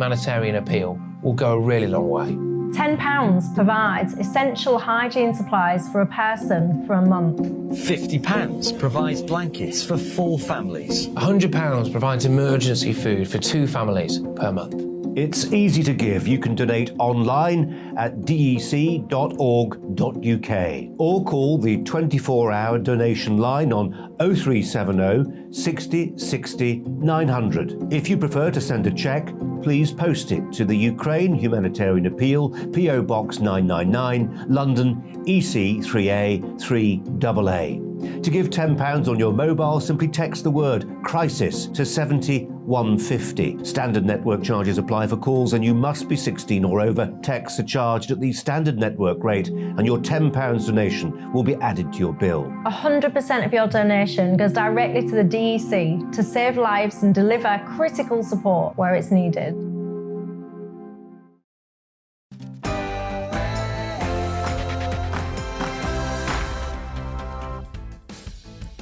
humanitarian appeal will go a really long way. £10 provides essential hygiene supplies for a person for a month. £50 provides blankets for 4 families. £100 provides emergency food for 2 families per month. It's easy to give. You can donate online at dec.org.uk or call the 24-hour donation line on 0370 60 60 900. If you prefer to send a cheque, please post it to the Ukraine Humanitarian Appeal, PO Box 999, London, EC 3A 3AA. To give £10 on your mobile, simply text the word crisis to 70150. Standard network charges apply for calls and you must be 16 or over. Texts are charged at the standard network rate and your £10 donation will be added to your bill. 100% of your donation goes directly to the DEC to save lives and deliver critical support where it's needed.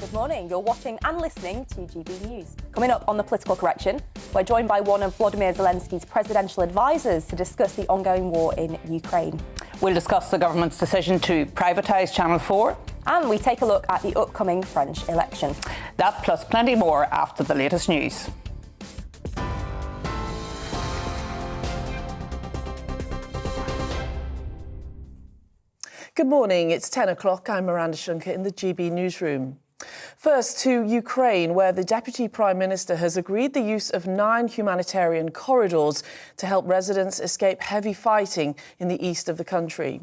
Good morning. You're watching and listening to GB News. Coming up on the political correction, we're joined by one of Volodymyr Zelensky's presidential advisors to discuss the ongoing war in Ukraine. We'll discuss the government's decision to privatise Channel 4. And we take a look at the upcoming French election. That plus plenty more after the latest news. Good morning. It's 10 o'clock. I'm Miranda Shunker in the GB newsroom. First to Ukraine, where the Deputy Prime Minister has agreed the use of 9 humanitarian corridors to help residents escape heavy fighting in the east of the country.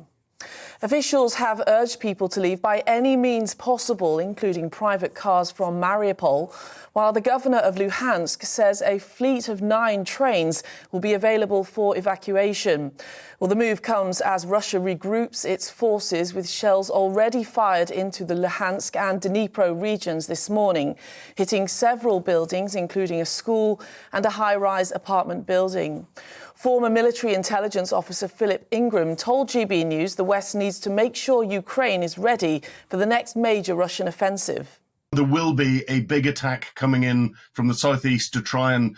Officials have urged people to leave by any means possible, including private cars from Mariupol, while the governor of Luhansk says a fleet of 9 trains will be available for evacuation. Well, the move comes as Russia regroups its forces with shells already fired into the Luhansk and Dnipro regions this morning, hitting several buildings, including a school and a high-rise apartment building. Former military intelligence officer Philip Ingram told GB News the West needs to make sure Ukraine is ready for the next major Russian offensive. There will be a big attack coming in from the southeast to try and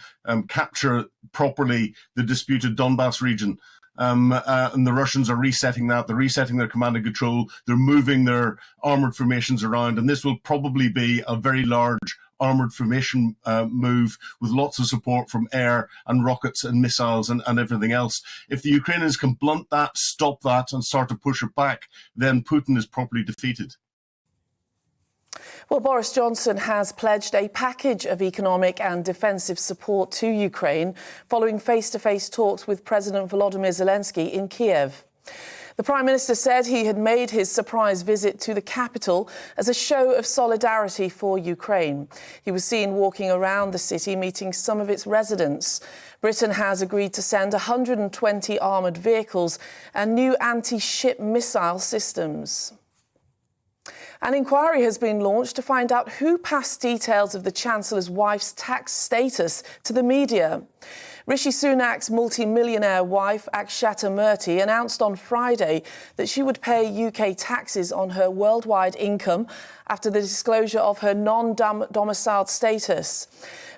capture properly the disputed Donbass region. And the Russians are resetting that. They're resetting their command and control. They're moving their armoured formations around. And this will probably be a very large armoured formation move with lots of support from air and rockets and missiles and everything else. If the Ukrainians can blunt that, stop that and start to push it back, then Putin is properly defeated. Well, Boris Johnson has pledged a package of economic and defensive support to Ukraine following face-to-face talks with President Volodymyr Zelensky in Kiev. The Prime Minister said he had made his surprise visit to the capital as a show of solidarity for Ukraine. He was seen walking around the city, meeting some of its residents. Britain has agreed to send 120 armoured vehicles and new anti-ship missile systems. An inquiry has been launched to find out who passed details of the Chancellor's wife's tax status to the media. Rishi Sunak's multi-millionaire wife, Akshata Murthy, announced on Friday that she would pay UK taxes on her worldwide income after the disclosure of her non-domiciled status.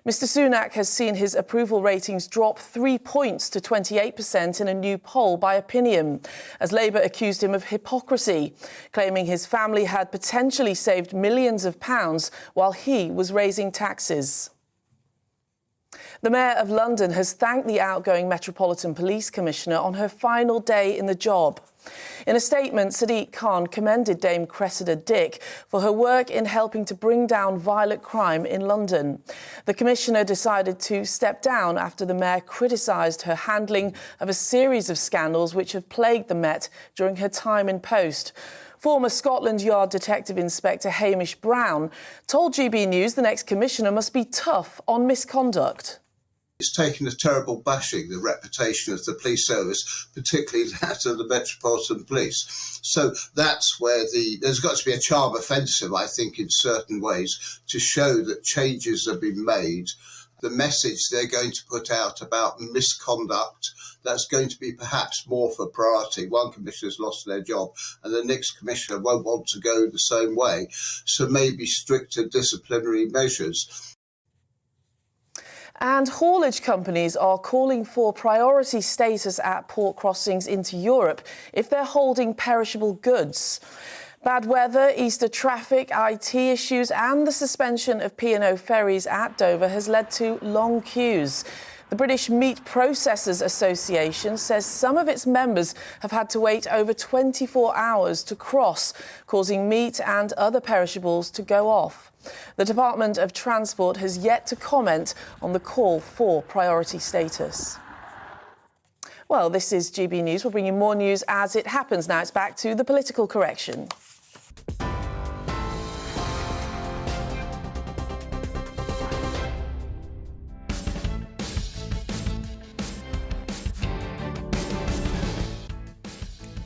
Mr Sunak has seen his approval ratings drop 3 points to 28% in a new poll by Opinion, as Labour accused him of hypocrisy, claiming his family had potentially saved millions of pounds while he was raising taxes. The Mayor of London has thanked the outgoing Metropolitan Police Commissioner on her final day in the job. In a statement, Sadiq Khan commended Dame Cressida Dick for her work in helping to bring down violent crime in London. The Commissioner decided to step down after the Mayor criticised her handling of a series of scandals which have plagued the Met during her time in post. Former Scotland Yard Detective Inspector Hamish Brown told GB News the next Commissioner must be tough on misconduct. It's taken a terrible bashing, the reputation of the police service, particularly that of the Metropolitan Police. So that's where there's got to be a charm offensive, I think, in certain ways, to show that changes have been made. The message they're going to put out about misconduct, that's going to be perhaps more for priority. One commissioner's lost their job and the next commissioner won't want to go the same way. So maybe stricter disciplinary measures. And haulage companies are calling for priority status at port crossings into Europe if they're holding perishable goods. Bad weather, Easter traffic, IT issues and the suspension of P&O ferries at Dover has led to long queues. The British Meat Processors Association says some of its members have had to wait over 24 hours to cross, causing meat and other perishables to go off. The Department of Transport has yet to comment on the call for priority status. Well, this is GB News. We'll bring you more news as it happens. Now it's back to the political correction.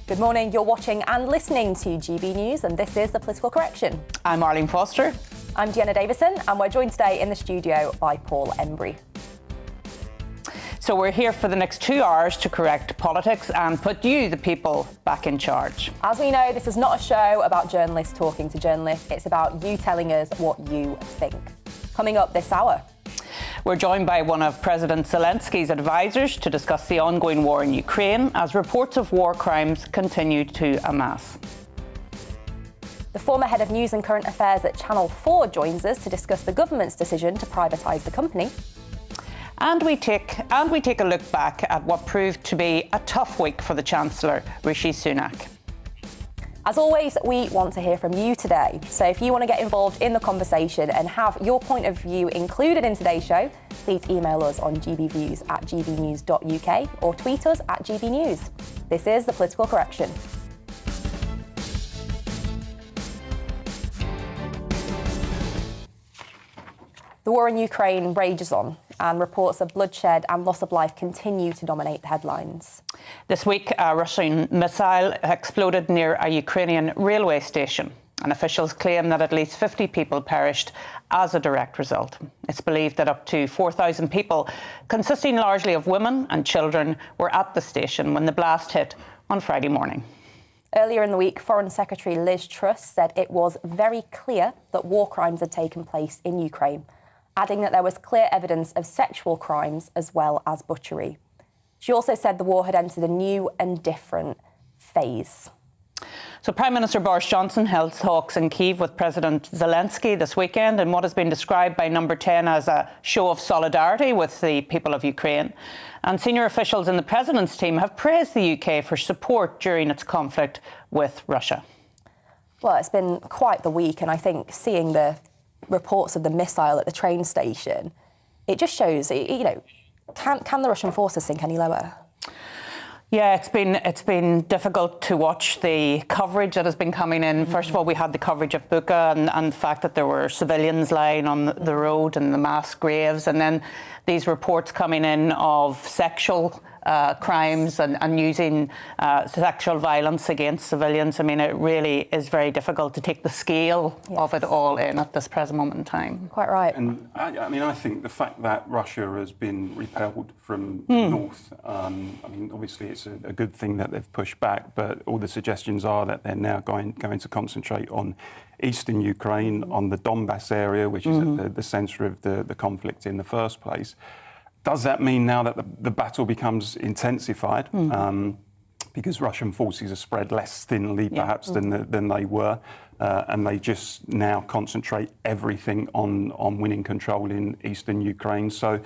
Good morning, you're watching and listening to GB News, and this is the Political Correction. I'm Arlene Foster. I'm Deanna Davison, and we're joined today in the studio by Paul Embry. So we're here for the next 2 hours to correct politics and put you, the people, back in charge. As we know, this is not a show about journalists talking to journalists. It's about you telling us what you think. Coming up this hour, we're joined by one of President Zelensky's advisors to discuss the ongoing war in Ukraine as reports of war crimes continue to amass. The former head of news and current affairs at Channel 4 joins us to discuss the government's decision to privatise the company. And we take a look back at what proved to be a tough week for the Chancellor, Rishi Sunak. As always, we want to hear from you today. So if you want to get involved in the conversation and have your point of view included in today's show, please email us on gbviews@gbnews.uk or tweet us at gbnews. This is the Political Correction. The war in Ukraine rages on, and reports of bloodshed and loss of life continue to dominate the headlines. This week, a Russian missile exploded near a Ukrainian railway station, and officials claim that at least 50 people perished as a direct result. It's believed that up to 4,000 people, consisting largely of women and children, were at the station when the blast hit on Friday morning. Earlier in the week, Foreign Secretary Liz Truss said it was very clear that war crimes had taken place in Ukraine, adding that there was clear evidence of sexual crimes as well as butchery. She also said the war had entered a new and different phase. So Prime Minister Boris Johnson held talks in Kyiv with President Zelensky this weekend in what has been described by Number 10 as a show of solidarity with the people of Ukraine. And senior officials in the President's team have praised the UK for support during its conflict with Russia. Well, it's been quite the week, and I think seeing the reports of the missile at the train station, it just shows, can the Russian forces sink any lower? Yeah, it's been difficult to watch the coverage that has been coming in. First of all, we had the coverage of Bucha and the fact that there were civilians lying on the road and the mass graves, and then these reports coming in of sexual crimes and using sexual violence against civilians. I mean, it really is very difficult to take the scale of it all in at this present moment in time. Quite right. And I think the fact that Russia has been repelled from the north, obviously it's a good thing that they've pushed back, but all the suggestions are that they're now going to concentrate on eastern Ukraine, on the Donbass area, which is at the centre of the conflict in the first place. Does that mean now that the battle becomes intensified? Because Russian forces are spread less thinly, perhaps, than they were, and they just now concentrate everything on winning control in eastern Ukraine. So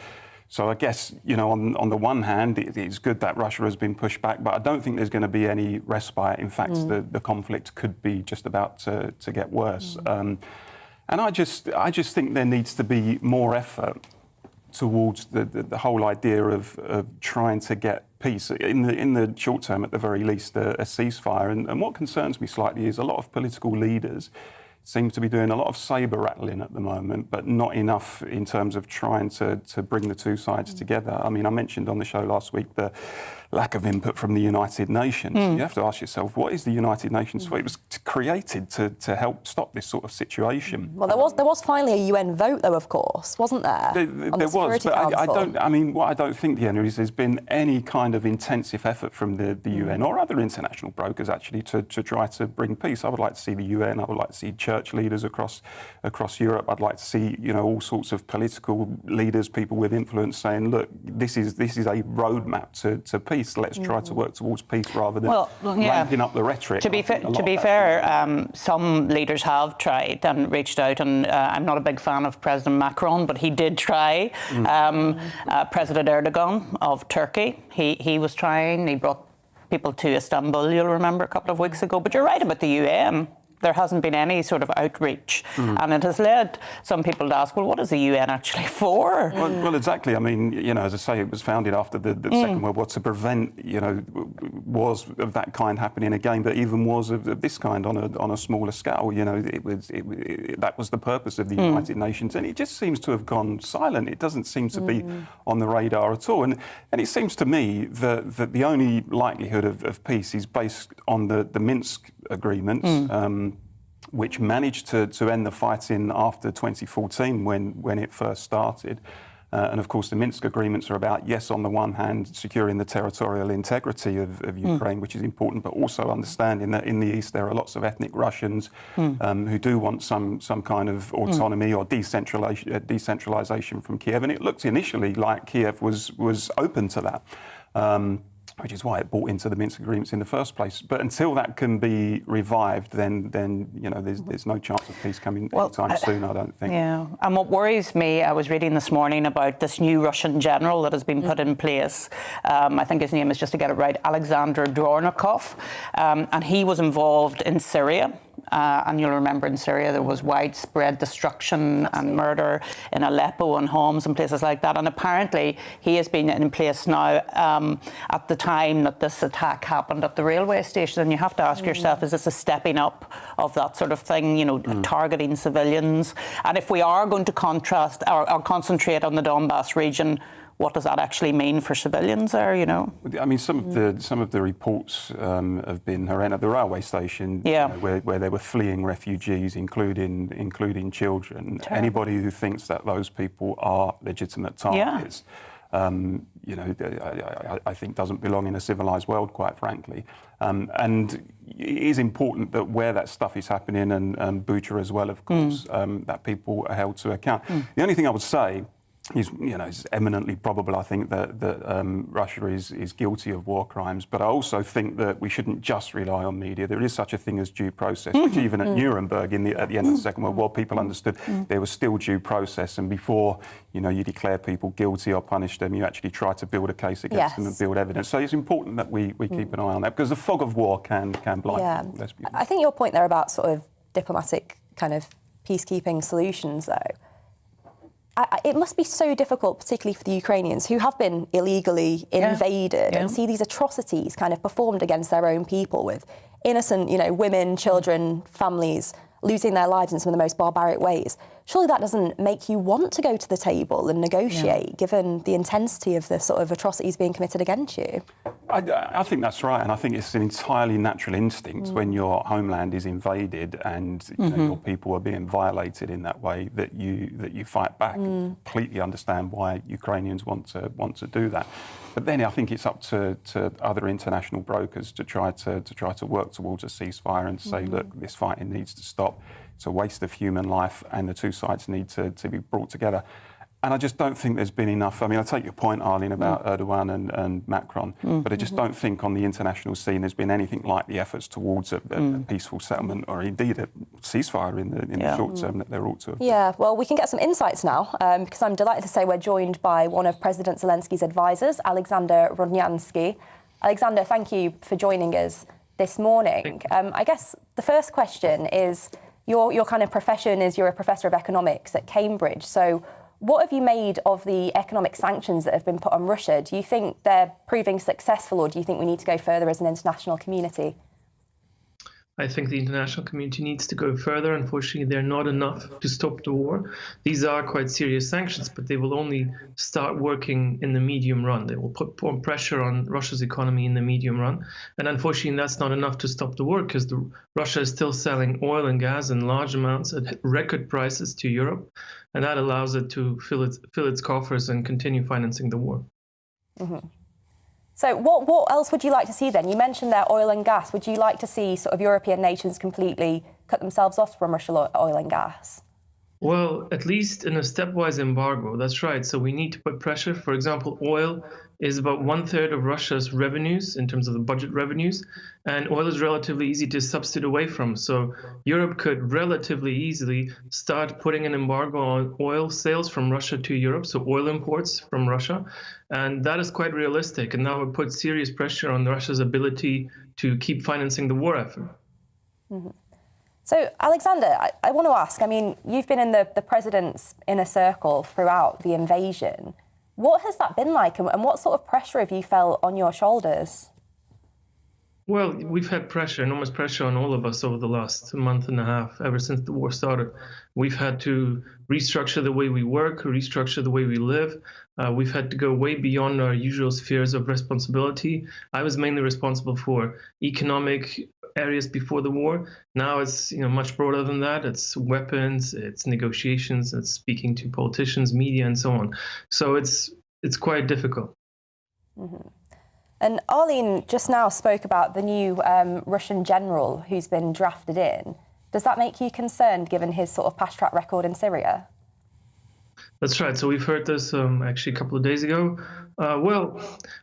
I guess, on the one hand, it's good that Russia has been pushed back, but I don't think there's going to be any respite. In fact, the conflict could be just about to get worse. And I just think there needs to be more effort towards the whole idea of trying to get peace, in the short term at the very least, a ceasefire. And what concerns me slightly is a lot of political leaders seem to be doing a lot of sabre rattling at the moment, but not enough in terms of trying to bring the two sides together. I mean, I mentioned on the show last week the lack of input from the United Nations. You have to ask yourself, what is the United Nations for? It was created to help stop this sort of situation. Well, there was finally a UN vote, though, of course, wasn't there? There was, but what I don't think, Deanna, is there's been any kind of intensive effort from the UN or other international brokers, actually, to try to bring peace. I would like to see the UN, I would like to see Church church leaders across Europe. I'd like to see, all sorts of political leaders, people with influence, saying, "Look, this is a roadmap to peace. Let's try to work towards peace rather than ramping up the rhetoric." To be fair, some leaders have tried and reached out, and I'm not a big fan of President Macron, but he did try. President Erdogan of Turkey, he was trying. He brought people to Istanbul, you'll remember, a couple of weeks ago. But you're right about the UN. There hasn't been any sort of outreach, and it has led some people to ask, well, what is the UN actually for? Well, exactly. I mean, as I say, it was founded after the Second World War to prevent, wars of that kind happening again, but even wars of this kind on a smaller scale. That was the purpose of the United Nations, and it just seems to have gone silent. It doesn't seem to be on the radar at all, and it seems to me that the only likelihood of peace is based on the Minsk agreements. Which managed to end the fighting after 2014 when it first started. And of course, the Minsk agreements are about, yes, on the one hand, securing the territorial integrity of Ukraine, which is important, but also understanding that in the east there are lots of ethnic Russians who do want some kind of autonomy or decentralization from Kiev. And it looked initially like Kiev was open to that. Which is why it bought into the Minsk agreements in the first place. But until that can be revived, then there's no chance of peace coming anytime soon, I don't think. Yeah, and what worries me, I was reading this morning about this new Russian general that has been put in place. I think his name is, just to get it right, Alexander Dvornikov, and he was involved in Syria. And you'll remember in Syria there was widespread destruction and murder in Aleppo and homes and places like that. And apparently he has been in place now at the time that this attack happened at the railway station. And you have to ask yourself, is this a stepping up of that sort of thing, targeting civilians? And if we are going to contrast or concentrate on the Donbass region, what does that actually mean for civilians there, I mean, some of the reports have been horrendous. The railway station, where they were fleeing refugees, including children. Terrible. Anybody who thinks that those people are legitimate targets, I think doesn't belong in a civilized world, quite frankly. And it is important that where that stuff is happening, and Bucha as well, of course, that people are held to account. The only thing I would say it's eminently probable, I think, that Russia is guilty of war crimes. But I also think that we shouldn't just rely on media. There is such a thing as due process, which even at Nuremberg at the end of the Second World War, people understood there was still due process. And before, you declare people guilty or punish them, you actually try to build a case against them and build evidence. So it's important that we keep an eye on that, because the fog of war can blind people. I think your point there about sort of diplomatic kind of peacekeeping solutions, though, it must be so difficult, particularly for the Ukrainians who have been illegally invaded and see these atrocities kind of performed against their own people, with innocent, women, children, families losing their lives in some of the most barbaric ways. Surely that doesn't make you want to go to the table and negotiate, given the intensity of the sort of atrocities being committed against you. I think that's right, and I think it's an entirely natural instinct when your homeland is invaded and your people are being violated in that way that you fight back. Completely understand why Ukrainians want to do that. But then I think it's up to other international brokers to try to work towards a ceasefire and say, look, this fighting needs to stop. It's a waste of human life, and the two sides need to be brought together. And I just don't think there's been enough. I mean, I take your point, Arlene, about Erdogan and Macron, but I just don't think on the international scene there's been anything like the efforts towards a peaceful settlement, or indeed a ceasefire in the short term that there ought to have been. Yeah, well, we can get some insights now, because I'm delighted to say we're joined by one of President Zelensky's advisors, Alexander Rodnyansky. Alexander, thank you for joining us this morning. I guess the first question is, your kind of profession is you're a professor of economics at Cambridge, so what have you made of the economic sanctions that have been put on Russia? Do you think they're proving successful, or do you think we need to go further as an international community? I think the international community needs to go further. Unfortunately, they're not enough to stop the war. These are quite serious sanctions, but they will only start working in the medium run. They will put more pressure on Russia's economy in the medium run. And unfortunately, that's not enough to stop the war, because Russia is still selling oil and gas in large amounts at record prices to Europe. And that allows it to fill its coffers and continue financing the war. So what else would you like to see then? You mentioned there oil and gas. Would you like to see sort of European nations completely cut themselves off from Russian oil and gas? Well, at least in a stepwise embargo, that's right. So we need to put pressure. For example, oil is about 1/3 of Russia's revenues in terms of the budget revenues, and oil is relatively easy to substitute away from. So Europe could relatively easily start putting an embargo on oil sales from Russia to Europe, so oil imports from Russia, and that is quite realistic, and that would put serious pressure on Russia's ability to keep financing the war effort. Mm-hmm. So, Alexander, I want to ask, I mean, you've been in the president's inner circle throughout the invasion. What has that been like, and what sort of pressure have you felt on your shoulders? Well, we've had pressure, enormous pressure on all of us over the last month and a half, ever since the war started. We've had to restructure the way we work, restructure the way we live. We've had to go way beyond our usual spheres of responsibility. I was mainly responsible for economic areas before the war. Now it's much broader than that. It's weapons, it's negotiations, it's speaking to politicians, media, and so on. So it's quite difficult. Mm-hmm. And Arlene just now spoke about the new Russian general who's been drafted in. Does that make you concerned, given his sort of past track record in Syria? That's right. So we've heard this actually a couple of days ago. Well,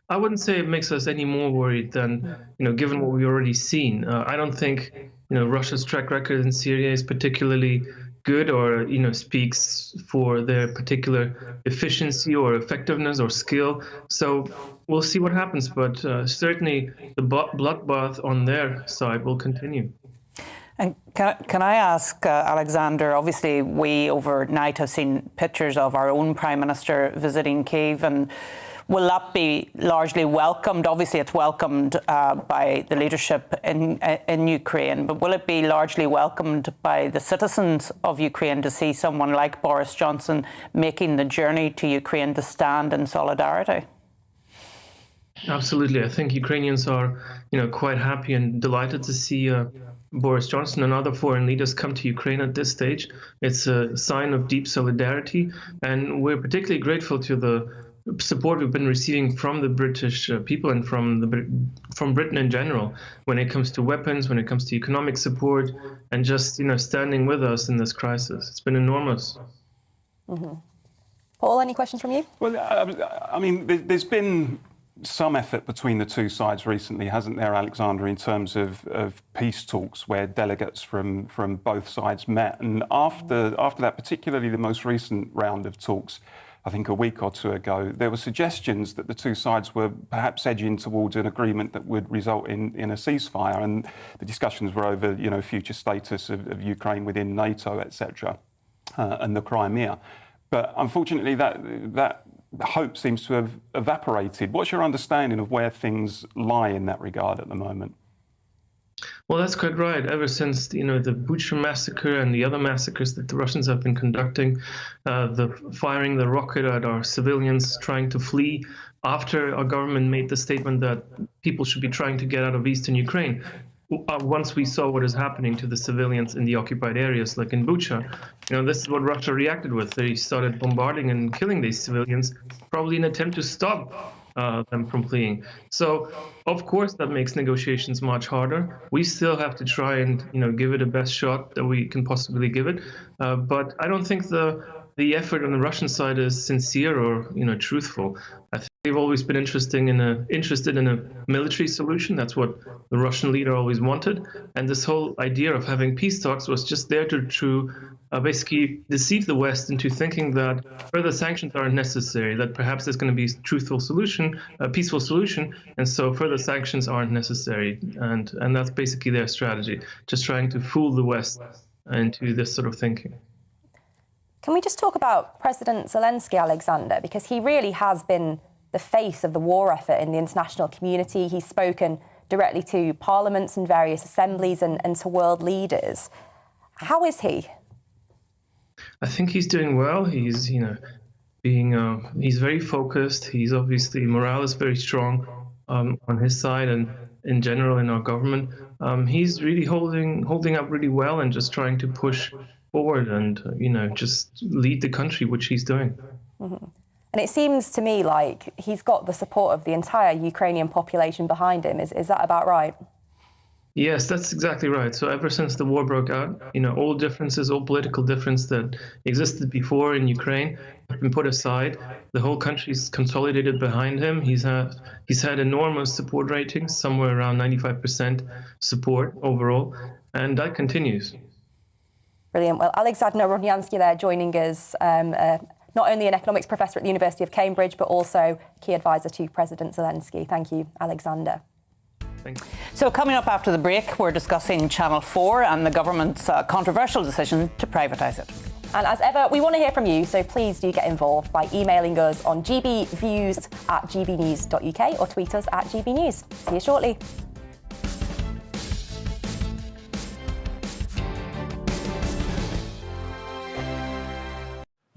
I wouldn't say it makes us any more worried than, given what we've already seen. I don't think, Russia's track record in Syria is particularly good or, speaks for their particular efficiency or effectiveness or skill. So we'll see what happens. But certainly the bloodbath on their side will continue. And can I ask, Alexander, obviously we overnight have seen pictures of our own Prime Minister visiting Kyiv, and will that be largely welcomed? Obviously it's welcomed by the leadership in Ukraine, but will it be largely welcomed by the citizens of Ukraine to see someone like Boris Johnson making the journey to Ukraine to stand in solidarity? Absolutely. I think Ukrainians are, quite happy and delighted to see Boris Johnson and other foreign leaders come to Ukraine at this stage. It's a sign of deep solidarity, and we're particularly grateful to the support we've been receiving from the British people and from Britain in general when it comes to weapons, when it comes to economic support, and just standing with us in this crisis. It's been enormous. Mm-hmm. Paul, any questions from you? Well, I mean, there's been some effort between the two sides recently, hasn't there, Alexander, in terms of peace talks where delegates from both sides met. And after that, particularly the most recent round of talks, I think a week or two ago, there were suggestions that the two sides were perhaps edging towards an agreement that would result in a ceasefire. And the discussions were over, future status of Ukraine within NATO, etc., and the Crimea. But unfortunately, that hope seems to have evaporated. What's your understanding of where things lie in that regard at the moment? Well, that's quite right. Ever since the Bucha massacre and the other massacres that the Russians have been conducting, the firing the rocket at our civilians trying to flee after our government made the statement that people should be trying to get out of eastern Ukraine. Once we saw what is happening to the civilians in the occupied areas, like in Bucha, this is what Russia reacted with. They started bombarding and killing these civilians, probably in an attempt to stop them from fleeing. So, of course, that makes negotiations much harder. We still have to try and, give it the best shot that we can possibly give it. But I don't think the effort on the Russian side is sincere or, truthful. I think they've always been interested in a military solution. That's what the Russian leader always wanted. And this whole idea of having peace talks was just there to basically deceive the West into thinking that further sanctions aren't necessary, that perhaps there's going to be a truthful solution, a peaceful solution, and so further sanctions aren't necessary. And that's basically their strategy, just trying to fool the West into this sort of thinking. Can we just talk about President Zelensky, Alexander, because he really has been the face of the war effort in the international community. He's spoken directly to parliaments and various assemblies and to world leaders. How is he? I think he's doing well. He's, he's very focused. He's obviously, morale is very strong on his side and in general in our government. He's really holding up really well and just trying to push forward and, just lead the country, which he's doing. Mm-hmm. And it seems to me like he's got the support of the entire Ukrainian population behind him. Is that about right? Yes, that's exactly right. So ever since the war broke out, all differences, all political difference that existed before in Ukraine have been put aside. The whole country's consolidated behind him. He's had enormous support ratings, somewhere around 95% support overall, and that continues. Brilliant. Well, Alexander Rodnyansky there joining us, not only an economics professor at the University of Cambridge, but also key advisor to President Zelensky. Thank you, Alexander. So coming up after the break, we're discussing Channel 4 and the government's controversial decision to privatise it. And as ever, we want to hear from you, so please do get involved by emailing us on gbviews@gbnews.uk or tweet us at gbnews. See you shortly.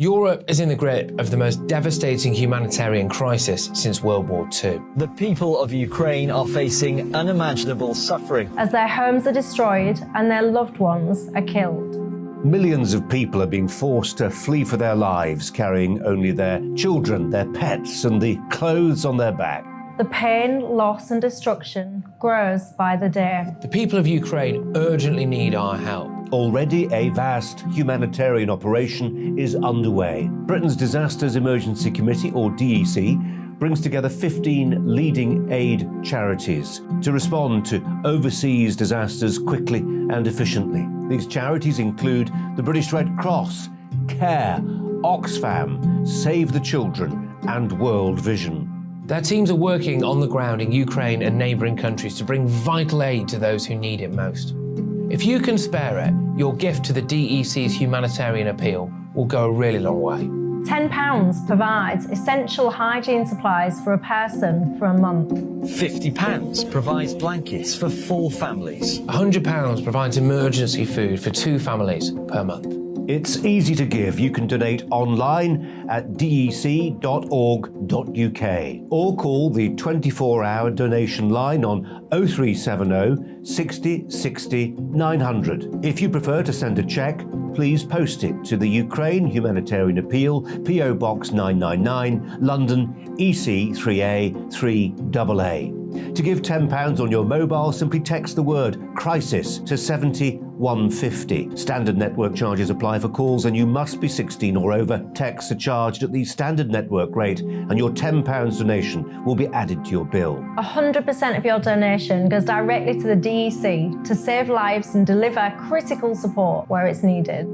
Europe is in the grip of the most devastating humanitarian crisis since World War II. The people of Ukraine are facing unimaginable suffering as their homes are destroyed and their loved ones are killed. Millions of people are being forced to flee for their lives, carrying only their children, their pets, and the clothes on their back. The pain, loss and destruction grows by the day. The people of Ukraine urgently need our help. Already a vast humanitarian operation is underway. Britain's Disasters Emergency Committee, or DEC, brings together 15 leading aid charities to respond to overseas disasters quickly and efficiently. These charities include the British Red Cross, CARE, Oxfam, Save the Children, and World Vision. Their teams are working on the ground in Ukraine and neighbouring countries to bring vital aid to those who need it most. If you can spare it, your gift to the DEC's humanitarian appeal will go a really long way. £10 provides essential hygiene supplies for a person for a month. £50 provides blankets for 4 families. £100 provides emergency food for 2 families per month. It's easy to give. You can donate online at dec.org.uk or call the 24-hour donation line on 0370 60 60 900. If you prefer to send a cheque, please post it to the Ukraine Humanitarian Appeal, PO Box 999, London, EC 3A 3AA. To give £10 on your mobile, simply text the word crisis to 70150. Standard network charges apply for calls and you must be 16 or over. Texts are charged at the standard network rate and your £10 donation will be added to your bill. 100% of your donation goes directly to the DEC to save lives and deliver critical support where it's needed.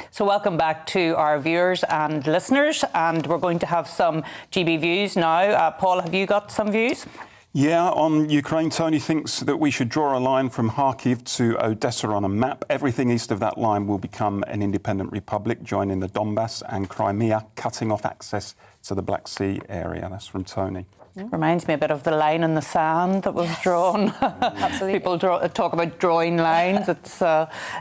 So welcome back to our viewers and listeners, and we're going to have some GB views now. Paul, have you got some views? Yeah, on Ukraine, Tony thinks that we should draw a line from Kharkiv to Odessa on a map. Everything east of that line will become an independent republic, joining the Donbass and Crimea, cutting off access to the Black Sea area. That's from Tony. Reminds me a bit of the line in the sand that was drawn. Absolutely. People talk about drawing lines. It's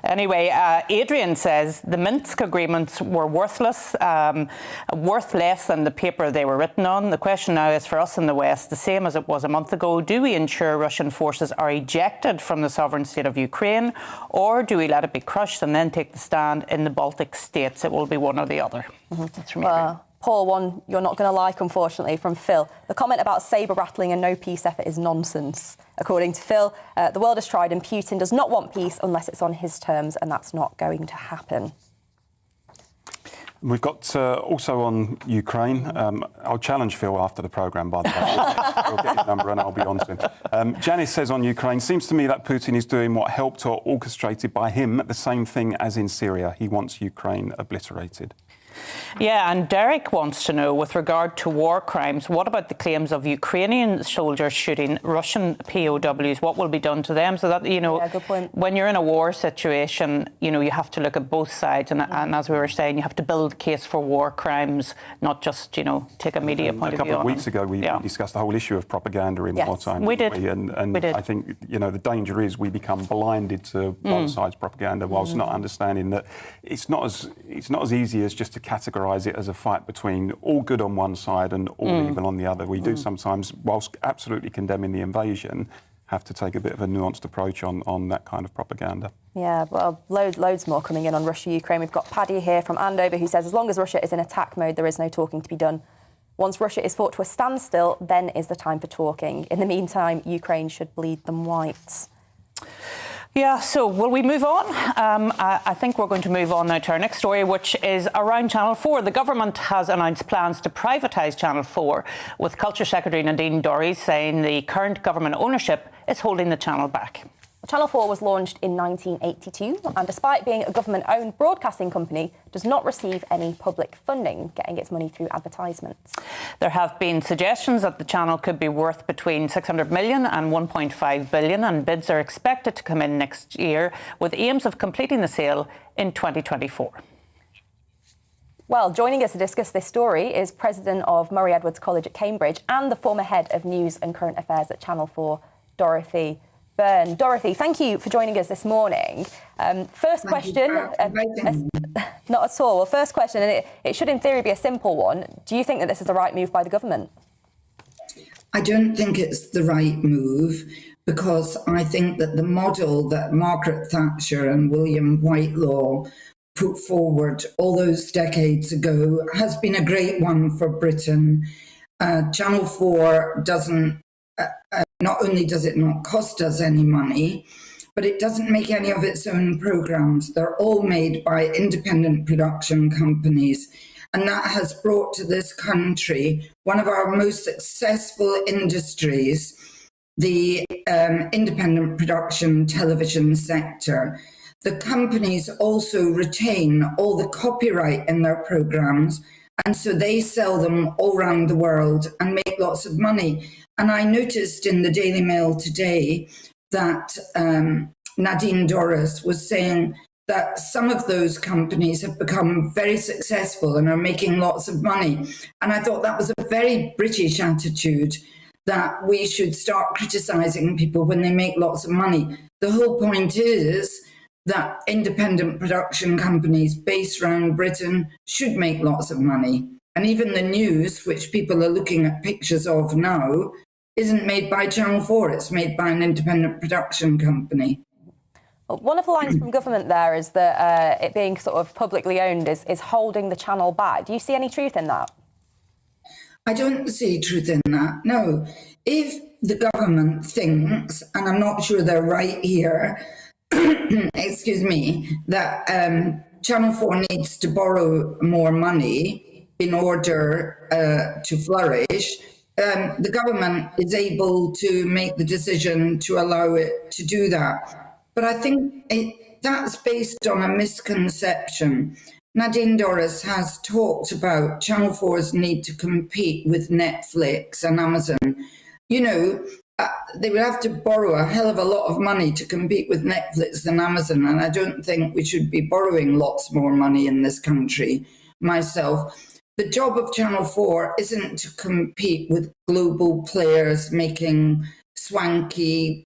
anyway. Adrian says the Minsk agreements were worthless, worth less than the paper they were written on. The question now is for us in the West, the same as it was a month ago. Do we ensure Russian forces are ejected from the sovereign state of Ukraine, or do we let it be crushed and then take the stand in the Baltic states? It will be one or the other. That's from Adrian. Paul, one you're not going to like, unfortunately, from Phil. The comment about sabre rattling and no peace effort is nonsense. According to Phil, the world has tried and Putin does not want peace unless it's on his terms, and that's not going to happen. We've got also on Ukraine. I'll challenge Phil after the programme, by the way. I'll get his number and I'll be on to him. Janice says on Ukraine, seems to me that Putin is doing what helped or orchestrated by him, the same thing as in Syria. He wants Ukraine obliterated. Yeah, and Derek wants to know, with regard to war crimes, what about the claims of Ukrainian soldiers shooting Russian POWs? What will be done to them? So that, you know, yeah, good point. When you're in a war situation, you know, you have to look at both sides. And as we were saying, you have to build a case for war crimes, not just, you know, take a media point of view. A couple of weeks ago, we discussed the whole issue of propaganda in wartime. We did. And we did. I think, you know, the danger is we become blinded to one side's propaganda whilst not understanding that it's not as easy as just to categorise it as a fight between all good on one side and all evil on the other. We do sometimes, whilst absolutely condemning the invasion, have to take a bit of a nuanced approach on that kind of propaganda. Yeah, well, loads more coming in on Russia, Ukraine. We've got Paddy here from Andover who says, as long as Russia is in attack mode, there is no talking to be done. Once Russia is fought to a standstill, then is the time for talking. In the meantime, Ukraine should bleed them white. Yeah, so will we move on? I think we're going to move on now to our next story, which is around Channel 4. The government has announced plans to privatise Channel 4, with Culture Secretary Nadine Dorries saying the current government ownership is holding the channel back. Channel 4 was launched in 1982 and, despite being a government-owned broadcasting company, does not receive any public funding, getting its money through advertisements. There have been suggestions that the channel could be worth between 600 million and 1.5 billion, and bids are expected to come in next year, with aims of completing the sale in 2024. Well, joining us to discuss this story is President of Murray Edwards College at Cambridge and the former Head of News and Current Affairs at Channel 4, Dorothy Byrne. Dorothy, thank you for joining us this morning. First question, not at all. Well, first question, and it should in theory be a simple one. Do you think that this is the right move by the government? I don't think it's the right move, because I think that the model that Margaret Thatcher and William Whitelaw put forward all those decades ago has been a great one for Britain. Channel 4 doesn't not only does it not cost us any money, but it doesn't make any of its own programmes. They're all made by independent production companies. And that has brought to this country one of our most successful industries, the independent production television sector. The companies also retain all the copyright in their programmes, and so they sell them all around the world and make lots of money. And I noticed in the Daily Mail today that Nadine Dorries was saying that some of those companies have become very successful and are making lots of money. And I thought that was a very British attitude, that we should start criticising people when they make lots of money. The whole point is that independent production companies based around Britain should make lots of money. And even the news, which people are looking at pictures of now, isn't made by Channel 4, it's made by an independent production company. Well, one of the lines from government there is that it being sort of publicly owned is holding the channel back. Do you see any truth in that? I don't see truth in that, no. If the government thinks, and I'm not sure they're right here, excuse me, that Channel 4 needs to borrow more money in order to flourish, the government is able to make the decision to allow it to do that. But I think that's based on a misconception. Nadine Dorries has talked about Channel 4's need to compete with Netflix and Amazon. You know, they would have to borrow a hell of a lot of money to compete with Netflix and Amazon, and I don't think we should be borrowing lots more money in this country myself. The job of Channel 4 isn't to compete with global players making swanky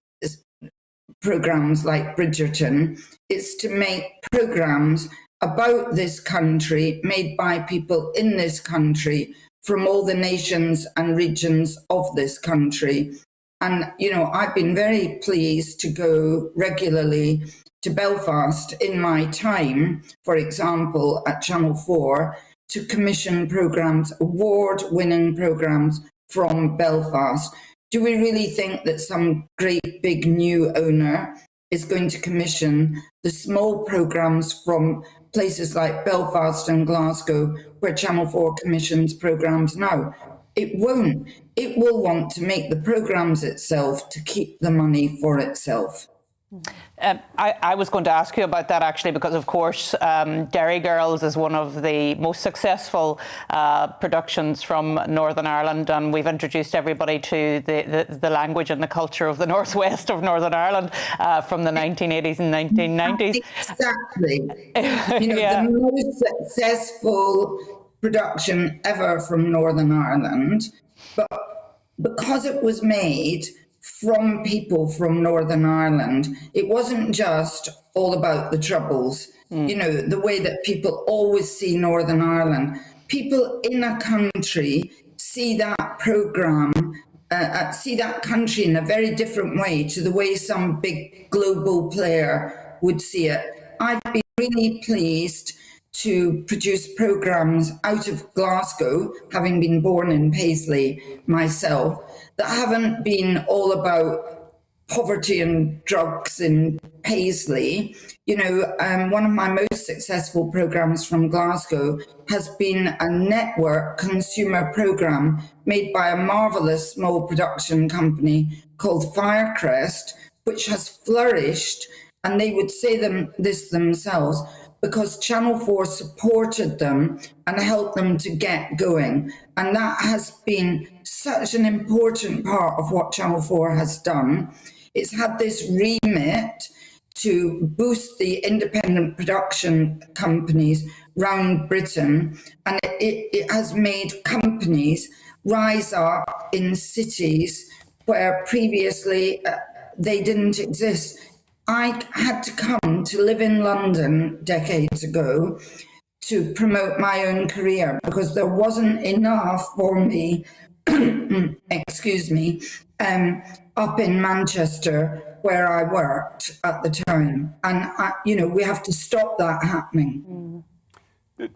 programmes like Bridgerton. It's to make programmes about this country, made by people in this country, from all the nations and regions of this country. And, you know, I've been very pleased to go regularly to Belfast in my time, for example, at Channel 4, to commission programmes, award-winning programmes from Belfast. Do we really think that some great big new owner is going to commission the small programmes from places like Belfast and Glasgow, where Channel 4 commissions programmes now? It won't. It will want to make the programmes itself to keep the money for itself. I was going to ask you about that, actually, because, of course, Derry Girls is one of the most successful productions from Northern Ireland, and we've introduced everybody to the language and the culture of the northwest of Northern Ireland from the 1980s and 1990s. Exactly. You know, yeah. The most successful production ever from Northern Ireland, but because it was made from people from Northern Ireland, it wasn't just all about the Troubles. You know, the way that people always see Northern Ireland. People in a country see that programme see that country in a very different way to the way some big global player would see it. I've been really pleased to produce programmes out of Glasgow, having been born in Paisley myself, that haven't been all about poverty and drugs in Paisley. You know, one of my most successful programmes from Glasgow has been a network consumer programme made by a marvellous small production company called Firecrest, which has flourished, and they would say this themselves, because Channel 4 supported them and helped them to get going. And that has been such an important part of what Channel 4 has done. It's had this remit to boost the independent production companies round Britain, and it has made companies rise up in cities where previously they didn't exist. I had to come to live in London decades ago to promote my own career because there wasn't enough for me, excuse me, up in Manchester where I worked at the time. And, we have to stop that happening.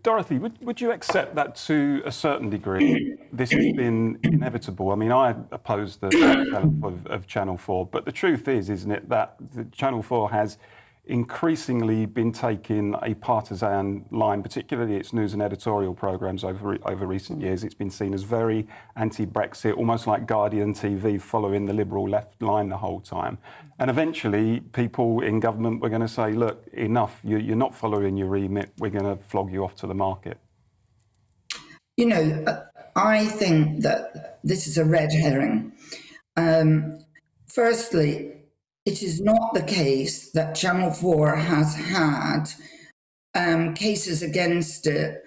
Dorothy, would you accept that to a certain degree this has been inevitable? I mean, I oppose the sell-off of Channel 4, but the truth is, isn't it, that the Channel 4 has increasingly been taking a partisan line, particularly its news and editorial programmes over recent years. It's been seen as very anti-Brexit, almost like Guardian TV following the liberal left line the whole time. And eventually people in government were going to say, look, enough, you're not following your remit, we're going to flog you off to the market. You know, I think that this is a red herring. Firstly, it is not the case that Channel 4 has had cases against it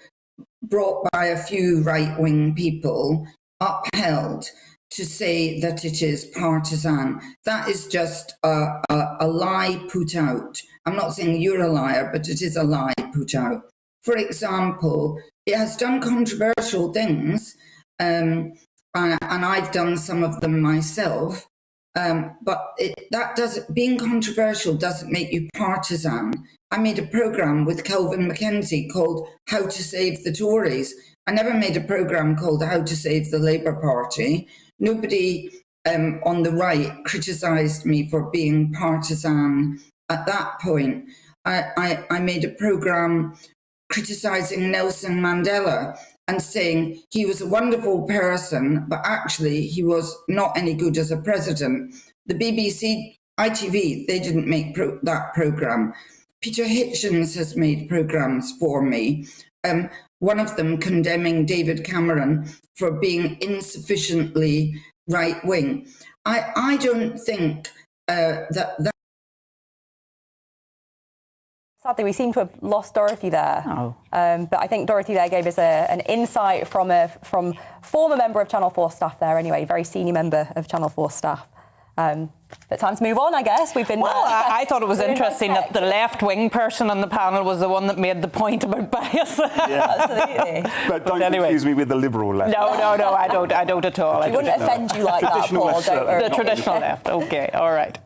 brought by a few right-wing people upheld to say that it is partisan. That is just a lie put out. I'm not saying you're a liar, but it is a lie put out. For example, it has done controversial things, and I've done some of them myself. But being controversial doesn't make you partisan. I made a programme with Kelvin Mackenzie called How to Save the Tories. I never made a programme called How to Save the Labour Party. Nobody on the right criticised me for being partisan at that point. I made a programme criticising Nelson Mandela and saying he was a wonderful person, but actually he was not any good as a president. The BBC, ITV, they didn't make that programme. Peter Hitchens has made programmes for me, one of them condemning David Cameron for being insufficiently right-wing. I don't think that... Sadly, we seem to have lost Dorothy there. Oh. But I think Dorothy there gave us an insight from former member of Channel 4 staff there anyway, very senior member of Channel 4 staff. But time to move on, I guess. We've been... Well, I thought it was interesting that the left-wing person on the panel was the one that made the point about bias. Yeah. Absolutely. But don't confuse me with the liberal left. No, I don't at all. It wouldn't offend you like that, Paul. The traditional left. OK, all right.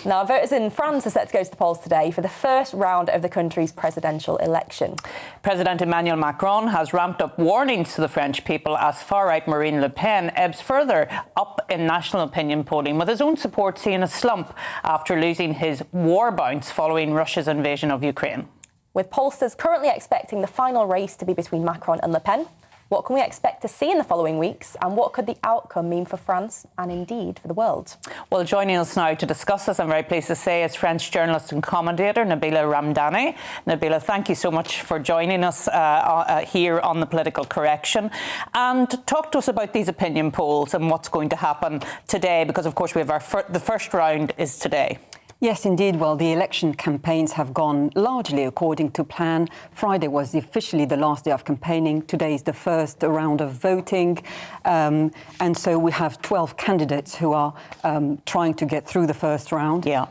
Now, voters in France are set to go to the polls today for the first round of the country's presidential election. President Emmanuel Macron has ramped up warnings to the French people as far-right Marine Le Pen ebbs further up in national opinion polling, with his own support seeing a slump after losing his war bounce following Russia's invasion of Ukraine. With pollsters currently expecting the final race to be between Macron and Le Pen, what can we expect to see in the following weeks, and what could the outcome mean for France and indeed for the world? Well, joining us now to discuss this, I'm very pleased to say, is French journalist and commentator Nabila Ramdani. Nabila, thank you so much for joining us here on The Political Correction. And talk to us about these opinion polls and what's going to happen today, because, of course, we have the first round is today. Yes, indeed. Well, the election campaigns have gone largely according to plan. Friday was officially the last day of campaigning. Today is the first round of voting. And so we have 12 candidates who are trying to get through the first round. Yeah.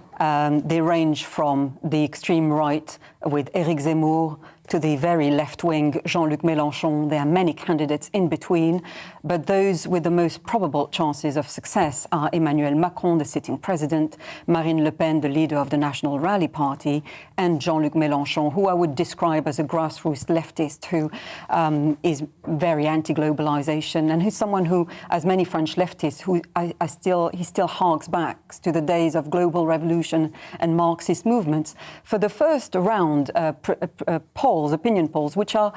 They range from the extreme right with Éric Zemmour to the very left-wing Jean-Luc Mélenchon. There are many candidates in between, but those with the most probable chances of success are Emmanuel Macron, the sitting president, Marine Le Pen, the leader of the National Rally Party, and Jean-Luc Mélenchon, who I would describe as a grassroots leftist who is very anti-globalization and who's someone who, as many French leftists, who he still harks back to the days of global revolution and Marxist movements. For the first round polls, opinion polls, which are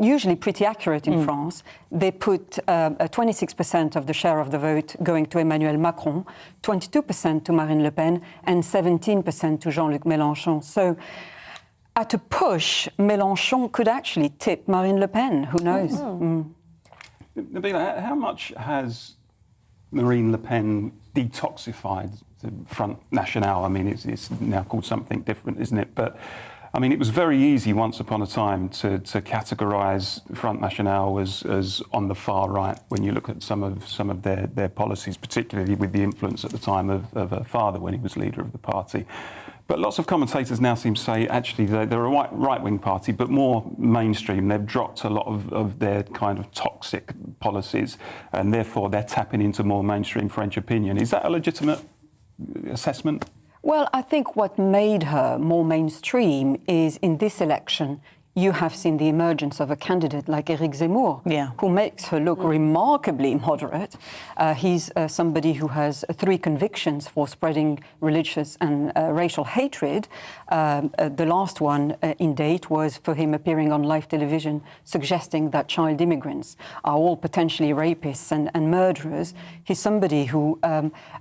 usually pretty accurate in France, they put 26% of the share of the vote going to Emmanuel Macron, 22% to Marine Le Pen, and 17% to Jean-Luc Mélenchon. So, at a push, Mélenchon could actually tip Marine Le Pen. Who knows? Nabila, how much has Marine Le Pen detoxified the Front National? I mean, it's now called something different, isn't it? But I mean, it was very easy once upon a time to categorise Front National as on the far right when you look at some of their policies, particularly with the influence at the time of her father when he was leader of the party. But lots of commentators now seem to say, actually, they're a right-wing party, but more mainstream. They've dropped a lot of their kind of toxic policies, and therefore they're tapping into more mainstream French opinion. Is that a legitimate assessment? Well, I think what made her more mainstream is in this election, you have seen the emergence of a candidate like Éric Zemmour, who makes her look remarkably moderate. He's somebody who has 3 convictions for spreading religious and racial hatred. The last one in date was for him appearing on live television suggesting that child immigrants are all potentially rapists and murderers. He's somebody who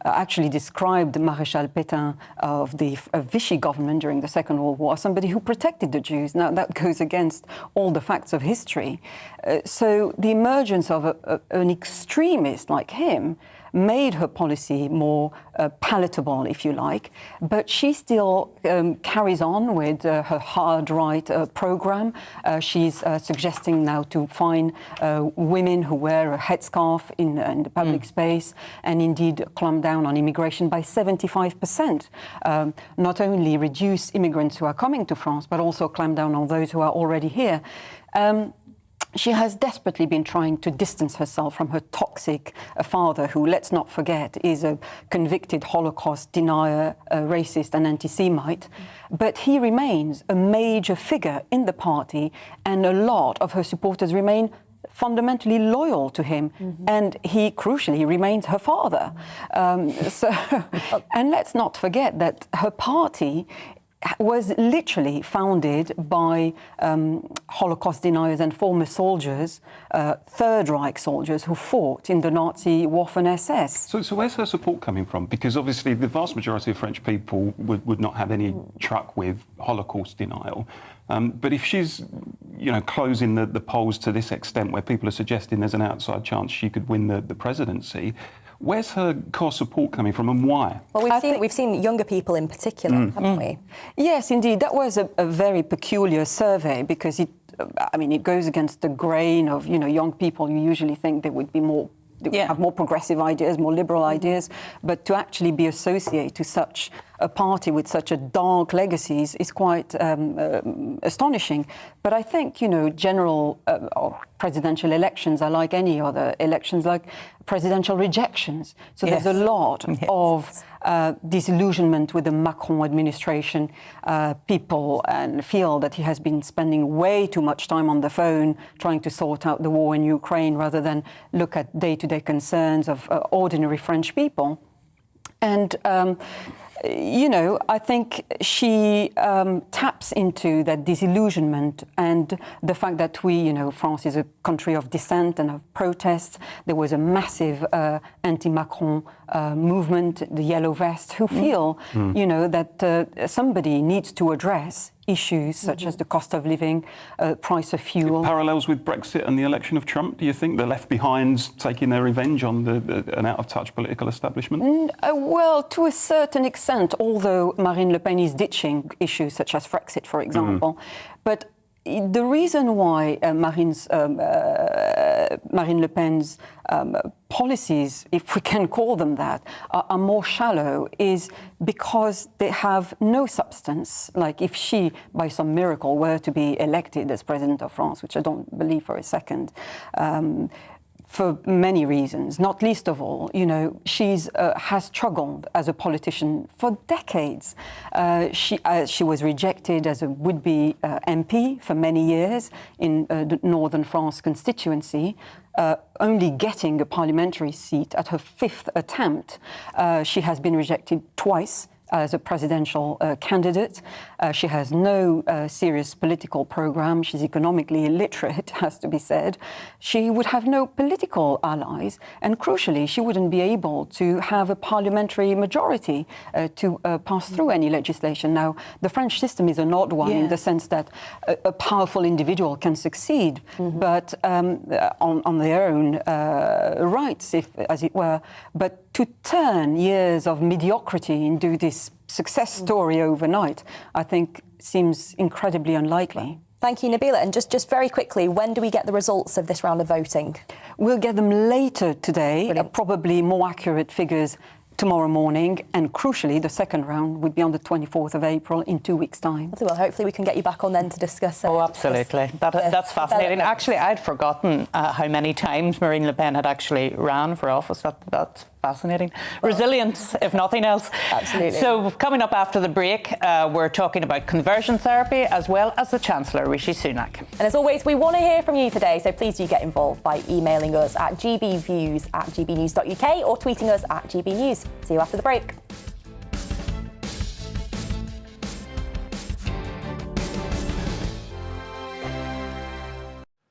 actually described Maréchal Pétain of the Vichy government during the Second World War as somebody who protected the Jews. Now, that goes against all the facts of history. So the emergence of an extremist like him made her policy more palatable, if you like, but she still carries on with her hard right program. She's suggesting now to fine women who wear a headscarf in the public space, and indeed clamp down on immigration by 75%. Not only reduce immigrants who are coming to France, but also clamp down on those who are already here. She has desperately been trying to distance herself from her toxic father, who, let's not forget, is a convicted Holocaust denier, a racist and anti-Semite. But he remains a major figure in the party, and a lot of her supporters remain fundamentally loyal to him, and he crucially remains her father. And let's not forget that her party was literally founded by Holocaust deniers and former soldiers, Third Reich soldiers who fought in the Nazi Waffen-SS. So where's her support coming from? Because obviously the vast majority of French people would not have any truck with Holocaust denial. But if she's, closing the polls to this extent, where people are suggesting there's an outside chance she could win the presidency, where's her core support coming from, and why? Well, we've seen younger people in particular, haven't we? Yes, indeed. That was a very peculiar survey because it goes against the grain of, young people. You usually think they would be more, have more progressive ideas, more liberal ideas, but to actually be associated to such a party with such a dark legacies is quite astonishing. But I think, general or presidential elections are like any other elections, like presidential rejections. So there's a lot of disillusionment with the Macron administration. People feel that he has been spending way too much time on the phone trying to sort out the war in Ukraine rather than look at day-to-day concerns of ordinary French people. And I think she taps into that disillusionment and the fact that France is a country of dissent and of protests. There was a massive anti-Macron movement, the Yellow Vests, who feel, that somebody needs to address issues such as the cost of living, price of fuel. Parallels with Brexit and the election of Trump, do you think? The left behinds taking their revenge on an out-of-touch political establishment? Well, to a certain extent, although Marine Le Pen is ditching issues such as Brexit, for example. But the reason why Marine's Marine Le Pen's policies, if we can call them that, are more shallow is because they have no substance. Like if she, by some miracle, were to be elected as President of France, which I don't believe for a second, for many reasons, not least of all, she has struggled as a politician for decades. She was rejected as a would-be MP for many years in the Northern France constituency, only getting a parliamentary seat at her 5th attempt. She has been rejected twice as a presidential candidate. She has no serious political program. She's economically illiterate, has to be said. She would have no political allies, and crucially, she wouldn't be able to have a parliamentary majority to pass through any legislation. Now, the French system is an odd one in the sense that a powerful individual can succeed, but on their own rights, as it were. But to turn years of mediocrity into this success story overnight, I think seems incredibly unlikely. Thank you, Nabila. And just very quickly, when do we get the results of this round of voting? We'll get them later today, probably more accurate figures tomorrow morning, and crucially, the second round would be on the 24th of April in 2 weeks' time. Well, hopefully we can get you back on then to discuss it. Oh, absolutely. That's fascinating. Actually, I'd forgotten how many times Marine Le Pen had actually ran for office. That's fascinating. Resilience, if nothing else. Absolutely. So coming up after the break, we're talking about conversion therapy as well as the Chancellor, Rishi Sunak. And as always, we want to hear from you today, so please do get involved by emailing us at gbviews@gbnews.uk or tweeting us at gbnews. See you after the break.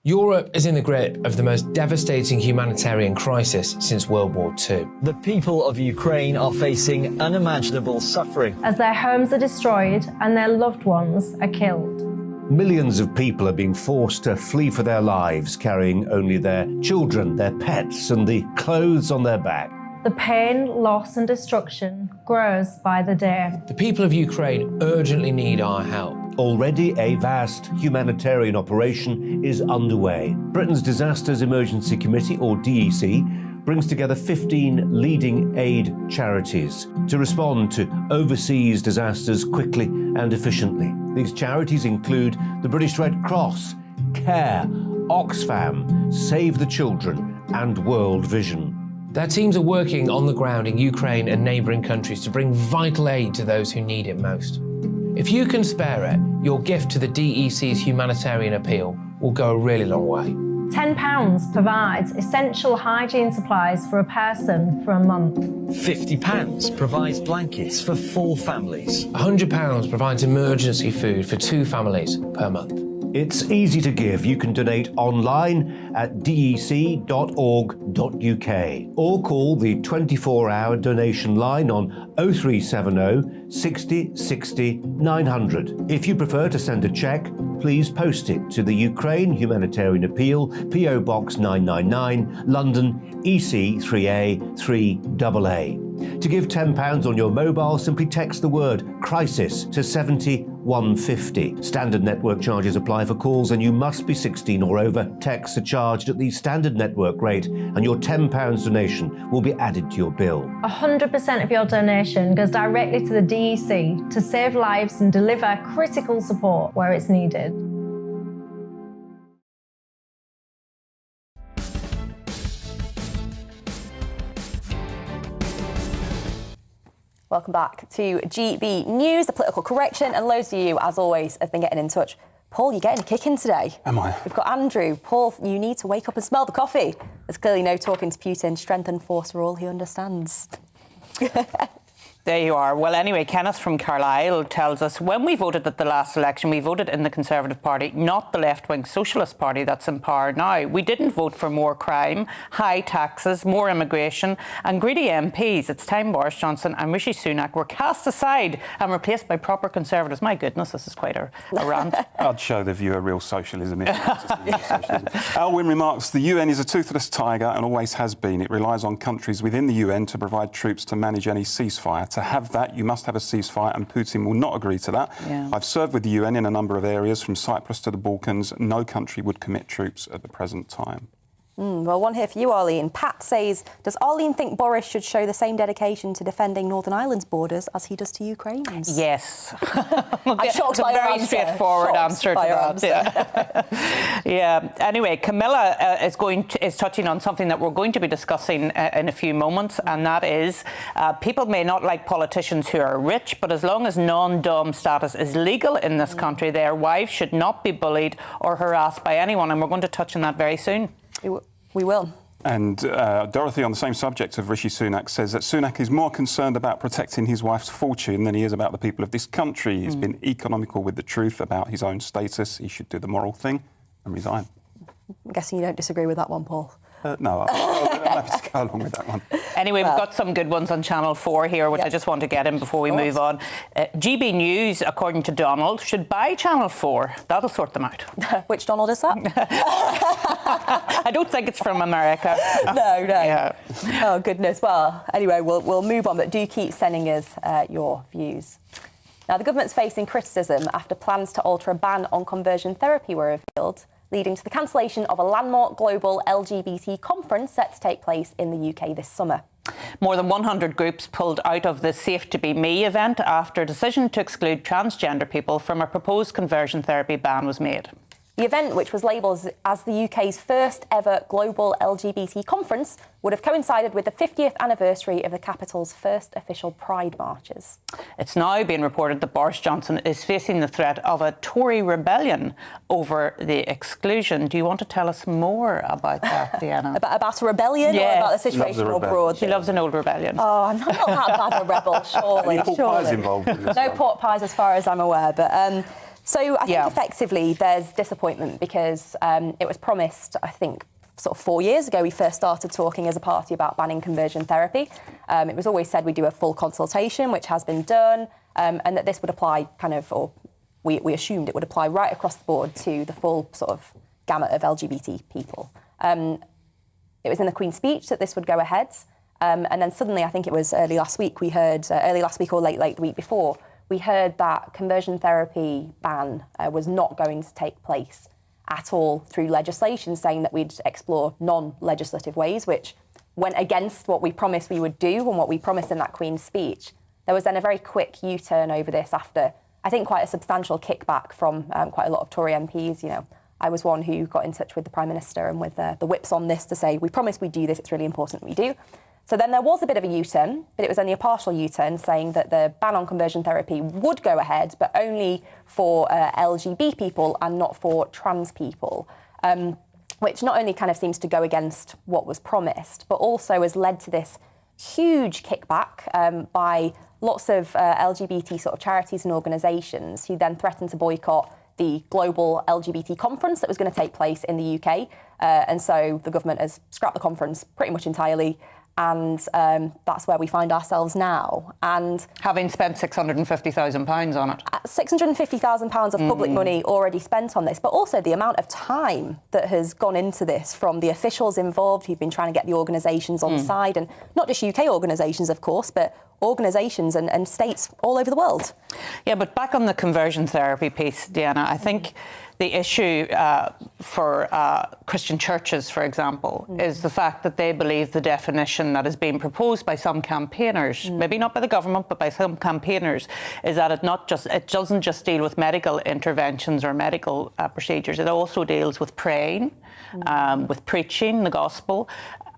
Europe is in the grip of the most devastating humanitarian crisis since World War II. The people of Ukraine are facing unimaginable suffering as their homes are destroyed and their loved ones are killed. Millions of people are being forced to flee for their lives, carrying only their children, their pets, and the clothes on their back. The pain, loss and destruction grows by the day. The people of Ukraine urgently need our help. Already a vast humanitarian operation is underway. Britain's Disasters Emergency Committee, or DEC, brings together 15 leading aid charities to respond to overseas disasters quickly and efficiently. These charities include the British Red Cross, CARE, Oxfam, Save the Children, and World Vision. Their teams are working on the ground in Ukraine and neighbouring countries to bring vital aid to those who need it most. If you can spare it, your gift to the DEC's humanitarian appeal will go a really long way. £10 provides essential hygiene supplies for a person for a month. £50 provides blankets for 4 families. £100 provides emergency food for 2 families per month. It's easy to give. You can donate online at dec.org.uk or call the 24-hour donation line on 0370 60 60 900. If you prefer to send a cheque, please post it to the Ukraine Humanitarian Appeal, PO Box 999, London, EC 3A 3AA. To give £10 on your mobile, simply text the word crisis to 70150. Standard network charges apply for calls, and you must be 16 or over. Texts are charged at the standard network rate, and your £10 donation will be added to your bill. 100% of your donation goes directly to the DEC to save lives and deliver critical support where it's needed. Welcome back to GB News, the political correction, and loads of you, as always, have been getting in touch. Paul, you're getting a kick in today. Am I? We've got Andrew. Paul, you need to wake up and smell the coffee. There's clearly no talking to Putin. Strength and force are all he understands. There you are. Well, anyway, Kenneth from Carlisle tells us, when we voted at the last election, we voted in the Conservative Party, not the left-wing Socialist Party that's in power now. We didn't vote for more crime, high taxes, more immigration and greedy MPs. It's time Boris Johnson and Rishi Sunak were cast aside and replaced by proper Conservatives. My goodness, this is quite a rant. I'd show the view of real socialism. Alwyn remarks, the UN is a toothless tiger and always has been. It relies on countries within the UN to provide troops to manage any ceasefire. To have that, you must have a ceasefire, and Putin will not agree to that. Yeah. I've served with the UN in a number of areas, from Cyprus to the Balkans. No country would commit troops at the present time. Well, one here for you, Arlene. Pat says, does Arlene think Boris should show the same dedication to defending Northern Ireland's borders as he does to Ukraine's? Yes. I'm shocked by your very answer. straightforward answer to that. Yeah. Yeah. Anyway, Camilla is touching on something that we're going to be discussing in a few moments, and that is people may not like politicians who are rich, but as long as non-dom status is legal in this country, their wives should not be bullied or harassed by anyone, and we're going to touch on that very soon. We will. And Dorothy, on the same subject of Rishi Sunak, says that Sunak is more concerned about protecting his wife's fortune than he is about the people of this country. He's been economical with the truth about his own status. He should do the moral thing and resign. I'm guessing you don't disagree with that one, Paul. No, I'm happy to go along with that one. Anyway, we've got some good ones on Channel 4 here, which I just want to get in before we move on. GBNews, according to Donald, should buy Channel 4. That'll sort them out. Which Donald is that? I don't think it's from America. No. Yeah. Oh, goodness. Well, anyway, we'll move on, but do keep sending us your views. Now, the government's facing criticism after plans to alter a ban on conversion therapy were revealed, leading to the cancellation of a landmark global LGBT conference set to take place in the UK this summer. More than 100 groups pulled out of the Safe to Be Me event after a decision to exclude transgender people from a proposed conversion therapy ban was made. The event, which was labelled as the UK's first ever global LGBT conference, would have coincided with the 50th anniversary of the capital's first official Pride marches. It's now being reported that Boris Johnson is facing the threat of a Tory rebellion over the exclusion. Do you want to tell us more about that, Deanna? about a rebellion, or about the situation abroad? She loves an old rebellion. Oh, I'm not that bad a rebel, surely. Pork pies involved in this No one. pork pies as far as I'm aware, but... So I think effectively there's disappointment because it was promised, I think, sort of 4 years ago we first started talking as a party about banning conversion therapy. It was always said we'd do a full consultation, which has been done, and that this would apply or we assumed it would apply right across the board to the full sort of gamut of LGBT people. It was in the Queen's speech that this would go ahead, and then suddenly, I think it was early last week or late the week before, we heard that conversion therapy ban was not going to take place at all through legislation, saying that we'd explore non-legislative ways, which went against what we promised we would do and what we promised in that Queen's speech. There was then a very quick U-turn over this after, I think, quite a substantial kickback from quite a lot of Tory MPs. You know, I was one who got in touch with the Prime Minister and with the whips on this to say, we promised we'd do this, it's really important we do. So then there was a bit of a U-turn, but it was only a partial U-turn, saying that the ban on conversion therapy would go ahead, but only for LGBT people and not for trans people, which not only kind of seems to go against what was promised, but also has led to this huge kickback by lots of LGBT sort of charities and organisations who then threatened to boycott the global LGBT conference that was going to take place in the UK. And so the government has scrapped the conference pretty much entirely. And that's where we find ourselves now. And having spent £650,000 on it. £650,000 of public money already spent on this, but also the amount of time that has gone into this from the officials involved who've been trying to get the organisations on side, and not just UK organisations, of course, but organisations and states all over the world. Yeah, but back on the conversion therapy piece, Deanna, I think the issue for Christian churches, for example, is the fact that they believe the definition that is being proposed by some campaigners, maybe not by the government, but by some campaigners, is that it doesn't just deal with medical interventions or medical procedures. It also deals with praying, with preaching the gospel.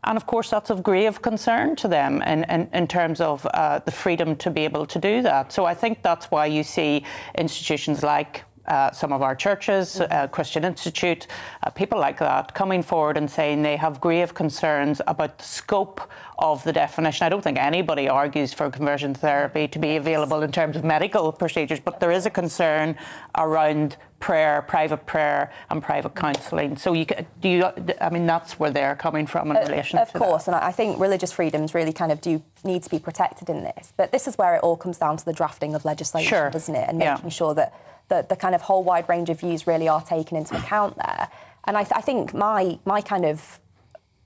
And of course, that's of grave concern to them in terms of the freedom to be able to do that. So I think that's why you see institutions like some of our churches, Christian Institute, people like that coming forward and saying they have grave concerns about the scope of the definition. I don't think anybody argues for conversion therapy to be available in terms of medical procedures, but there is a concern around prayer, private prayer and private counselling. So that's where they're coming from in relation to that. Of course, and I think religious freedoms really kind of do need to be protected in this. But this is where it all comes down to the drafting of legislation, doesn't it? And making sure that the kind of whole wide range of views really are taken into account there. And I think my kind of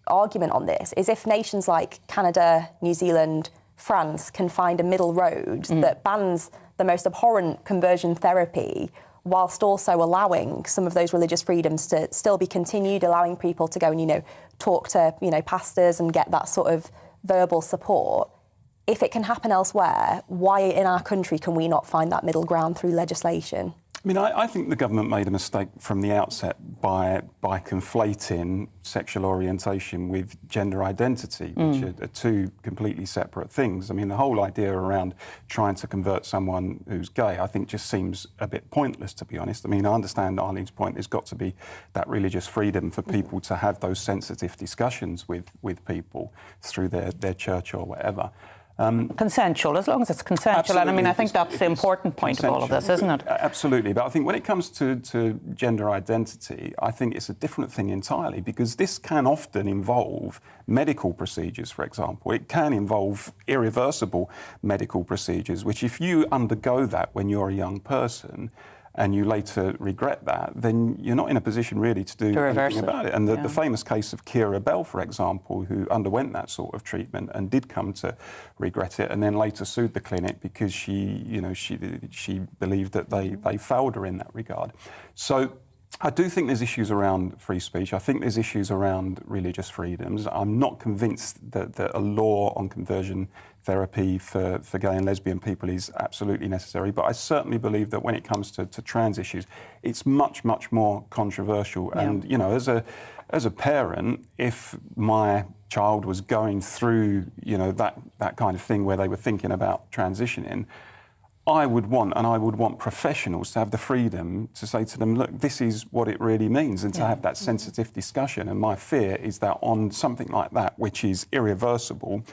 argument on this is if nations like Canada, New Zealand, France can find a middle road that bans the most abhorrent conversion therapy whilst also allowing some of those religious freedoms to still be continued, allowing people to go and, talk to, pastors and get that sort of verbal support. If it can happen elsewhere, why in our country can we not find that middle ground through legislation? I mean, I think the government made a mistake from the outset by conflating sexual orientation with gender identity, which are two completely separate things. I mean, the whole idea around trying to convert someone who's gay, I think, just seems a bit pointless, to be honest. I mean, I understand Arlene's point. There's got to be that religious freedom for people to have those sensitive discussions with people through their church or whatever. Consensual, as long as it's consensual. Absolutely. And I mean, I think that's the important point of all of this, isn't it? Absolutely. But I think when it comes to gender identity, I think it's a different thing entirely, because this can often involve medical procedures, for example. It can involve irreversible medical procedures, which if you undergo that when you're a young person, and you later regret that, then you're not in a position really to do anything about it. And the famous case of Keira Bell, for example, who underwent that sort of treatment and did come to regret it, and then later sued the clinic because she believed that they failed her in that regard. So I do think there's issues around free speech. I think there's issues around religious freedoms. I'm not convinced that a law on conversion therapy for gay and lesbian people is absolutely necessary, but I certainly believe that when it comes to trans issues, it's much, much more controversial. Yeah. And, as a parent, if my child was going through, that kind of thing where they were thinking about transitioning, I would want professionals to have the freedom to say to them, look, this is what it really means, and to have that sensitive discussion. And my fear is that on something like that, which is irreversible,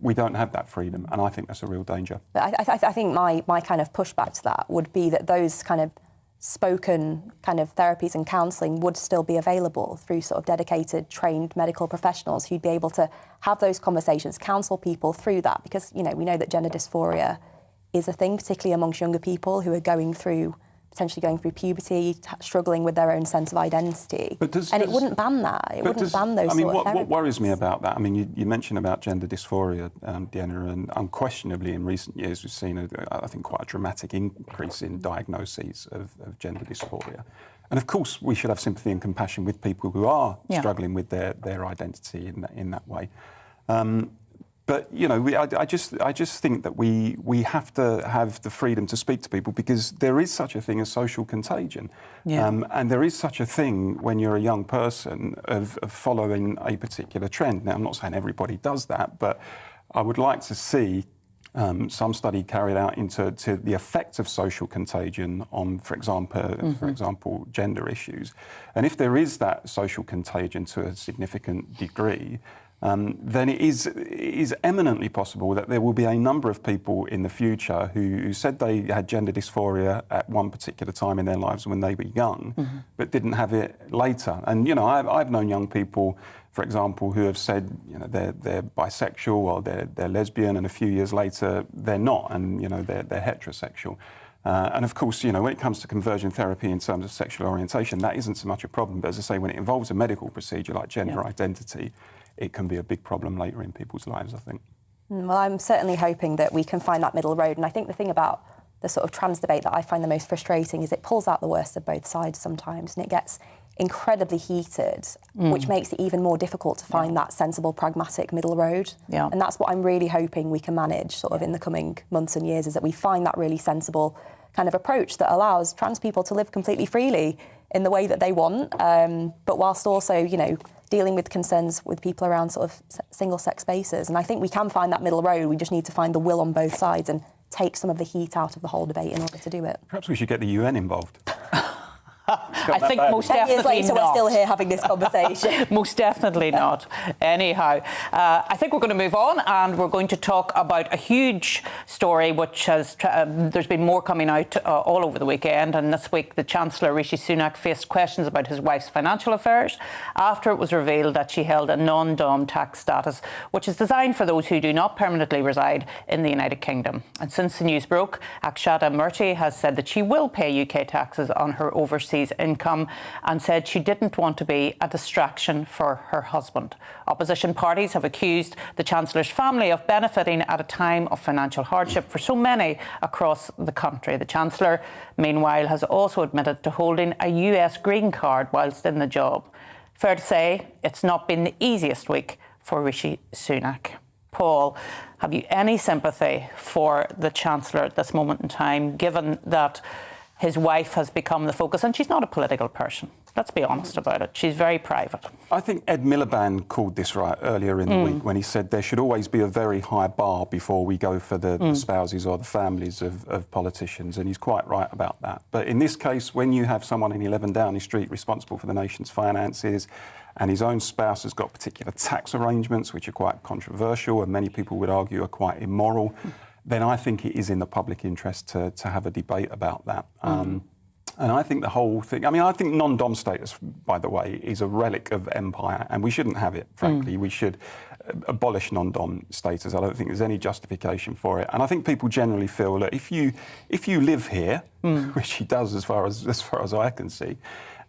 we don't have that freedom, and I think that's a real danger. But I think my kind of pushback to that would be that those kind of spoken kind of therapies and counselling would still be available through sort of dedicated, trained medical professionals who'd be able to have those conversations, counsel people through that, because, we know that gender dysphoria is a thing, particularly amongst younger people who are potentially going through puberty, struggling with their own sense of identity. It wouldn't ban that. It wouldn't ban those sort of therapies. What worries me about that, I mean, you mentioned about gender dysphoria, Deanna, and unquestionably in recent years we've seen, I think, quite a dramatic increase in diagnoses of gender dysphoria. And of course, we should have sympathy and compassion with people who are struggling with their identity in that way. But I just think that we have to have the freedom to speak to people, because there is such a thing as social contagion, and there is such a thing when you're a young person of following a particular trend. Now, I'm not saying everybody does that, but I would like to see some study carried out into the effect of social contagion on, for example, gender issues. And if there is that social contagion to a significant degree, then it is eminently possible that there will be a number of people in the future who said they had gender dysphoria at one particular time in their lives when they were young, but didn't have it later. And, I've known young people, for example, who have said, they're bisexual or they're lesbian, and a few years later they're not, and, they're heterosexual. And of course, when it comes to conversion therapy in terms of sexual orientation, that isn't so much a problem. But as I say, when it involves a medical procedure like gender identity, it can be a big problem later in people's lives, I think. Well, I'm certainly hoping that we can find that middle road. And I think the thing about the sort of trans debate that I find the most frustrating is it pulls out the worst of both sides sometimes, and it gets incredibly heated, which makes it even more difficult to find that sensible, pragmatic middle road. Yeah. And that's what I'm really hoping we can manage sort of in the coming months and years, is that we find that really sensible kind of approach that allows trans people to live completely freely in the way that they want, but whilst also, dealing with concerns with people around sort of single-sex spaces. And I think we can find that middle road. We just need to find the will on both sides and take some of the heat out of the whole debate in order to do it. Perhaps we should get the UN involved. I think most definitely 10 years later, not. We're still here having this conversation. Most definitely not. Anyhow, I think we're going to move on, and we're going to talk about a huge story which has, there's been more coming out all over the weekend, and this week the Chancellor Rishi Sunak faced questions about his wife's financial affairs after it was revealed that she held a non-dom tax status, which is designed for those who do not permanently reside in the United Kingdom. And since the news broke, Akshata Murthy has said that she will pay UK taxes on her overseas income and said she didn't want to be a distraction for her husband. Opposition parties have accused the Chancellor's family of benefiting at a time of financial hardship for so many across the country. The Chancellor, meanwhile, has also admitted to holding a US green card whilst in the job. Fair to say, it's not been the easiest week for Rishi Sunak. Paul, have you any sympathy for the Chancellor at this moment in time, given that his wife has become the focus, and she's not a political person? Let's be honest about it. She's very private. I think Ed Miliband called this right earlier in the week when he said there should always be a very high bar before we go for the spouses or the families of politicians, and he's quite right about that. But in this case, when you have someone in 11 Downing Street responsible for the nation's finances, and his own spouse has got particular tax arrangements which are quite controversial and many people would argue are quite immoral, then I think it is in the public interest to have a debate about that. And I think the whole thing, I mean, I think non-dom status, by the way, is a relic of empire, and we shouldn't have it, frankly. We should abolish non-dom status. I don't think there's any justification for it. And I think people generally feel that if you live here, which he does as far as I can see,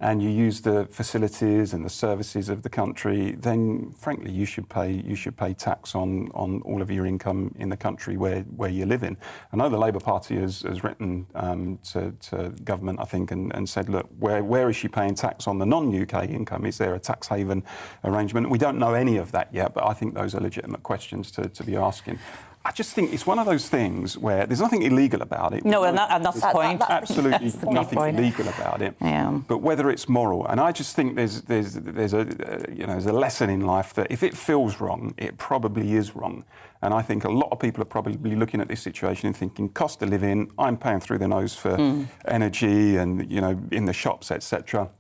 and you use the facilities and the services of the country, then frankly you should pay tax on all of your income in the country where you live in. I know the Labour Party has written to government, I think, and said, look, where is she paying tax on the non-UK income? Is there a tax haven arrangement? We don't know any of that yet, but I think those are legitimate questions to be asking. I just think it's one of those things where there's nothing illegal about it. No, and that's the point. Absolutely nothing illegal about it. Yeah. But whether it's moral, and I just think there's a lesson in life that if it feels wrong, it probably is wrong. And I think a lot of people are probably looking at this situation and thinking, cost of living, I'm paying through the nose for energy and, in the shops, etc.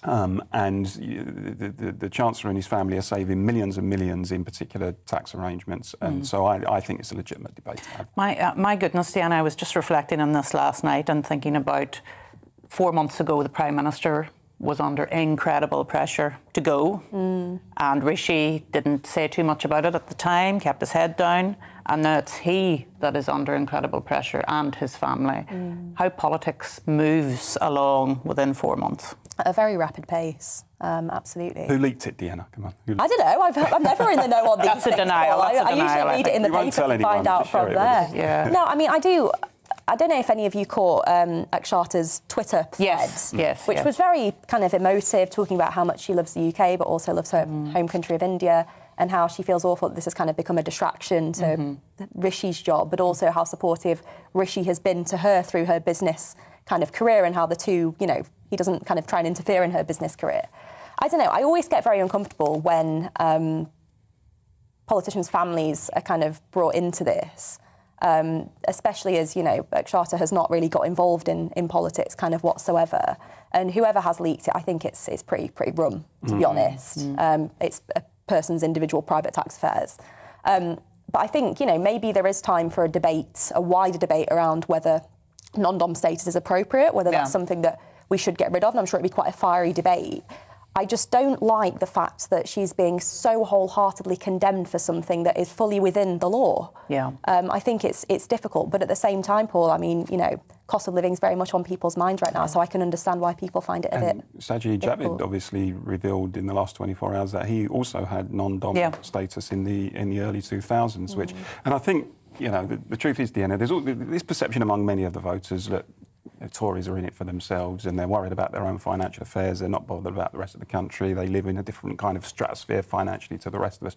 And the Chancellor and his family are saving millions and millions in particular tax arrangements. And so I think it's a legitimate debate to have. My goodness, Diana, I was just reflecting on this last night and thinking about 4 months ago, the Prime Minister was under incredible pressure to go. And Rishi didn't say too much about it at the time, kept his head down. And now it's he that is under incredible pressure, and his family. How politics moves along within 4 months. At a very rapid pace, absolutely. Who leaked it, Deanna? Come on. I don't know. I'm never in the know on these That's things. a denial. I usually read it in the paper and find out from there. Yeah. No, I mean, I don't know if any of you caught Akshat's Twitter thread, which was very kind of emotive, talking about how much she loves the UK, but also loves her home country of India, and how she feels awful that this has kind of become a distraction to Rishi's job, but also how supportive Rishi has been to her through her business kind of career, and how the two, he doesn't kind of try and interfere in her business career. I don't know, I always get very uncomfortable when politicians' families are kind of brought into this. Especially as, Akshata has not really got involved in politics kind of whatsoever. And whoever has leaked it, I think it's pretty rum, to be honest. It's a person's individual private tax affairs. But I think, maybe there is time for a wider debate around whether non-dom status is appropriate, whether that's something that we should get rid of. And I'm sure it'd be quite a fiery debate. I just don't like the fact that she's being so wholeheartedly condemned for something that is fully within the law. Yeah. I think it's difficult, but at the same time, Paul, I mean, cost of living is very much on people's minds right now, so I can understand why people find it a bit Sajid difficult. Javid obviously revealed in the last 24 hours that he also had non-dom status in the early 2000s, which, and I think, the truth is, Deanna, there's all this perception among many of the voters that the Tories are in it for themselves and they're worried about their own financial affairs. They're not bothered about the rest of the country. They live in a different kind of stratosphere financially to the rest of us.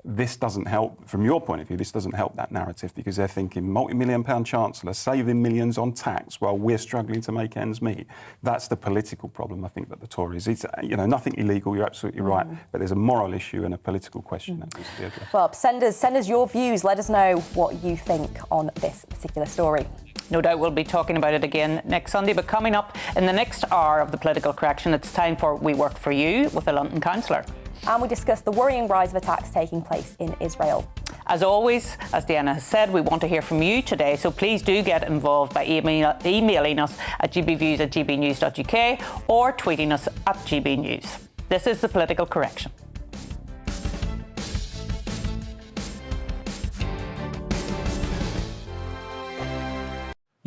This doesn't help, from your point of view, this doesn't help that narrative, because they're thinking multi-million-pound Chancellor saving millions on tax while we're struggling to make ends meet. That's the political problem, I think, that the Tories... It's, nothing illegal, you're absolutely right, but there's a moral issue and a political question that needs to be addressed. Well, send us your views. Let us know what you think on this particular story. No doubt we'll be talking about it again next Sunday, but coming up in the next hour of the Political Correction, it's time for We Work For You with a London councillor. And we discuss the worrying rise of attacks taking place in Israel. As always, as Diana has said, we want to hear from you today, so please do get involved by emailing us at gbviews@gbnews.uk or tweeting us at gbnews. This is the Political Correction.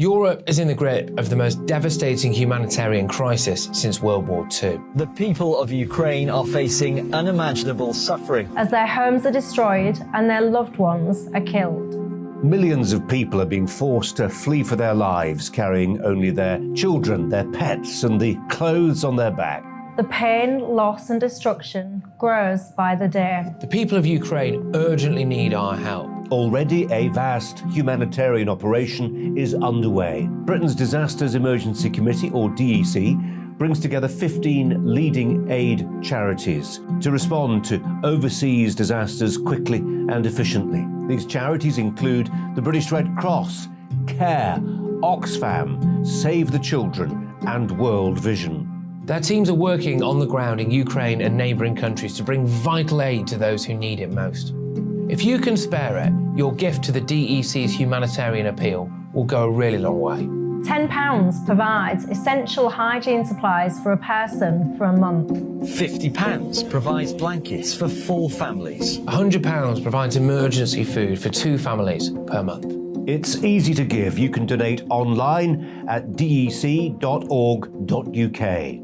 Europe is in the grip of the most devastating humanitarian crisis since World War II. The people of Ukraine are facing unimaginable suffering as their homes are destroyed and their loved ones are killed. Millions of people are being forced to flee for their lives, carrying only their children, their pets, and the clothes on their back. The pain, loss, and destruction grows by the day. The people of Ukraine urgently need our help. Already a vast humanitarian operation is underway. Britain's Disasters Emergency Committee, or DEC, brings together 15 leading aid charities to respond to overseas disasters quickly and efficiently. These charities include the British Red Cross, CARE, Oxfam, Save the Children, and World Vision. Their teams are working on the ground in Ukraine and neighbouring countries to bring vital aid to those who need it most. If you can spare it, your gift to the DEC's humanitarian appeal will go a really long way. £10 provides essential hygiene supplies for a person for a month. £50 provides blankets for 4 families. £100 provides emergency food for 2 families per month. It's easy to give. You can donate online at dec.org.uk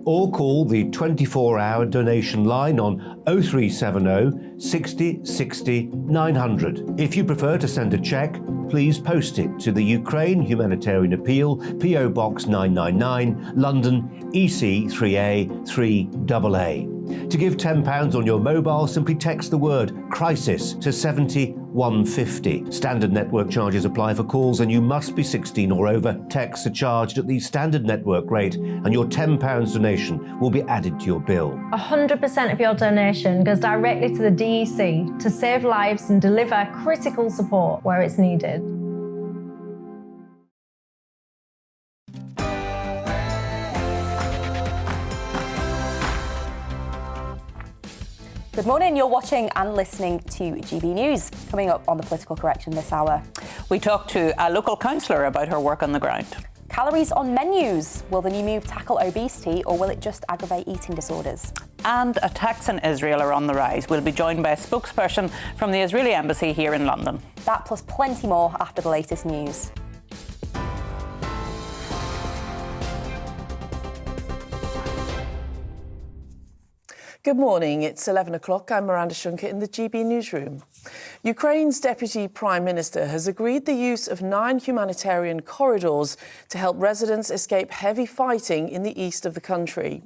or call the 24-hour donation line on 0370 60 60 900. If you prefer to send a cheque, please post it to the Ukraine Humanitarian Appeal, PO Box 999, London, EC 3A 3AA. To give £10 on your mobile, simply text the word crisis to 70150. Standard network charges apply for calls and you must be 16 or over. Texts are charged at the standard network rate and your £10 donation will be added to your bill. 100% of your donation goes directly to the DEC to save lives and deliver critical support where it's needed. Good morning, you're watching and listening to GB News. Coming up on the political correction this hour. We talked to a local councillor about her work on the ground. Calories on menus. Will the new move tackle obesity or will it just aggravate eating disorders? And attacks in Israel are on the rise. We'll be joined by a spokesperson from the Israeli embassy here in London. That plus plenty more after the latest news. Good morning, it's 11 o'clock. I'm Miranda Shunker in the GB newsroom. Ukraine's Deputy Prime Minister has agreed the use of 9 humanitarian corridors to help residents escape heavy fighting in the east of the country.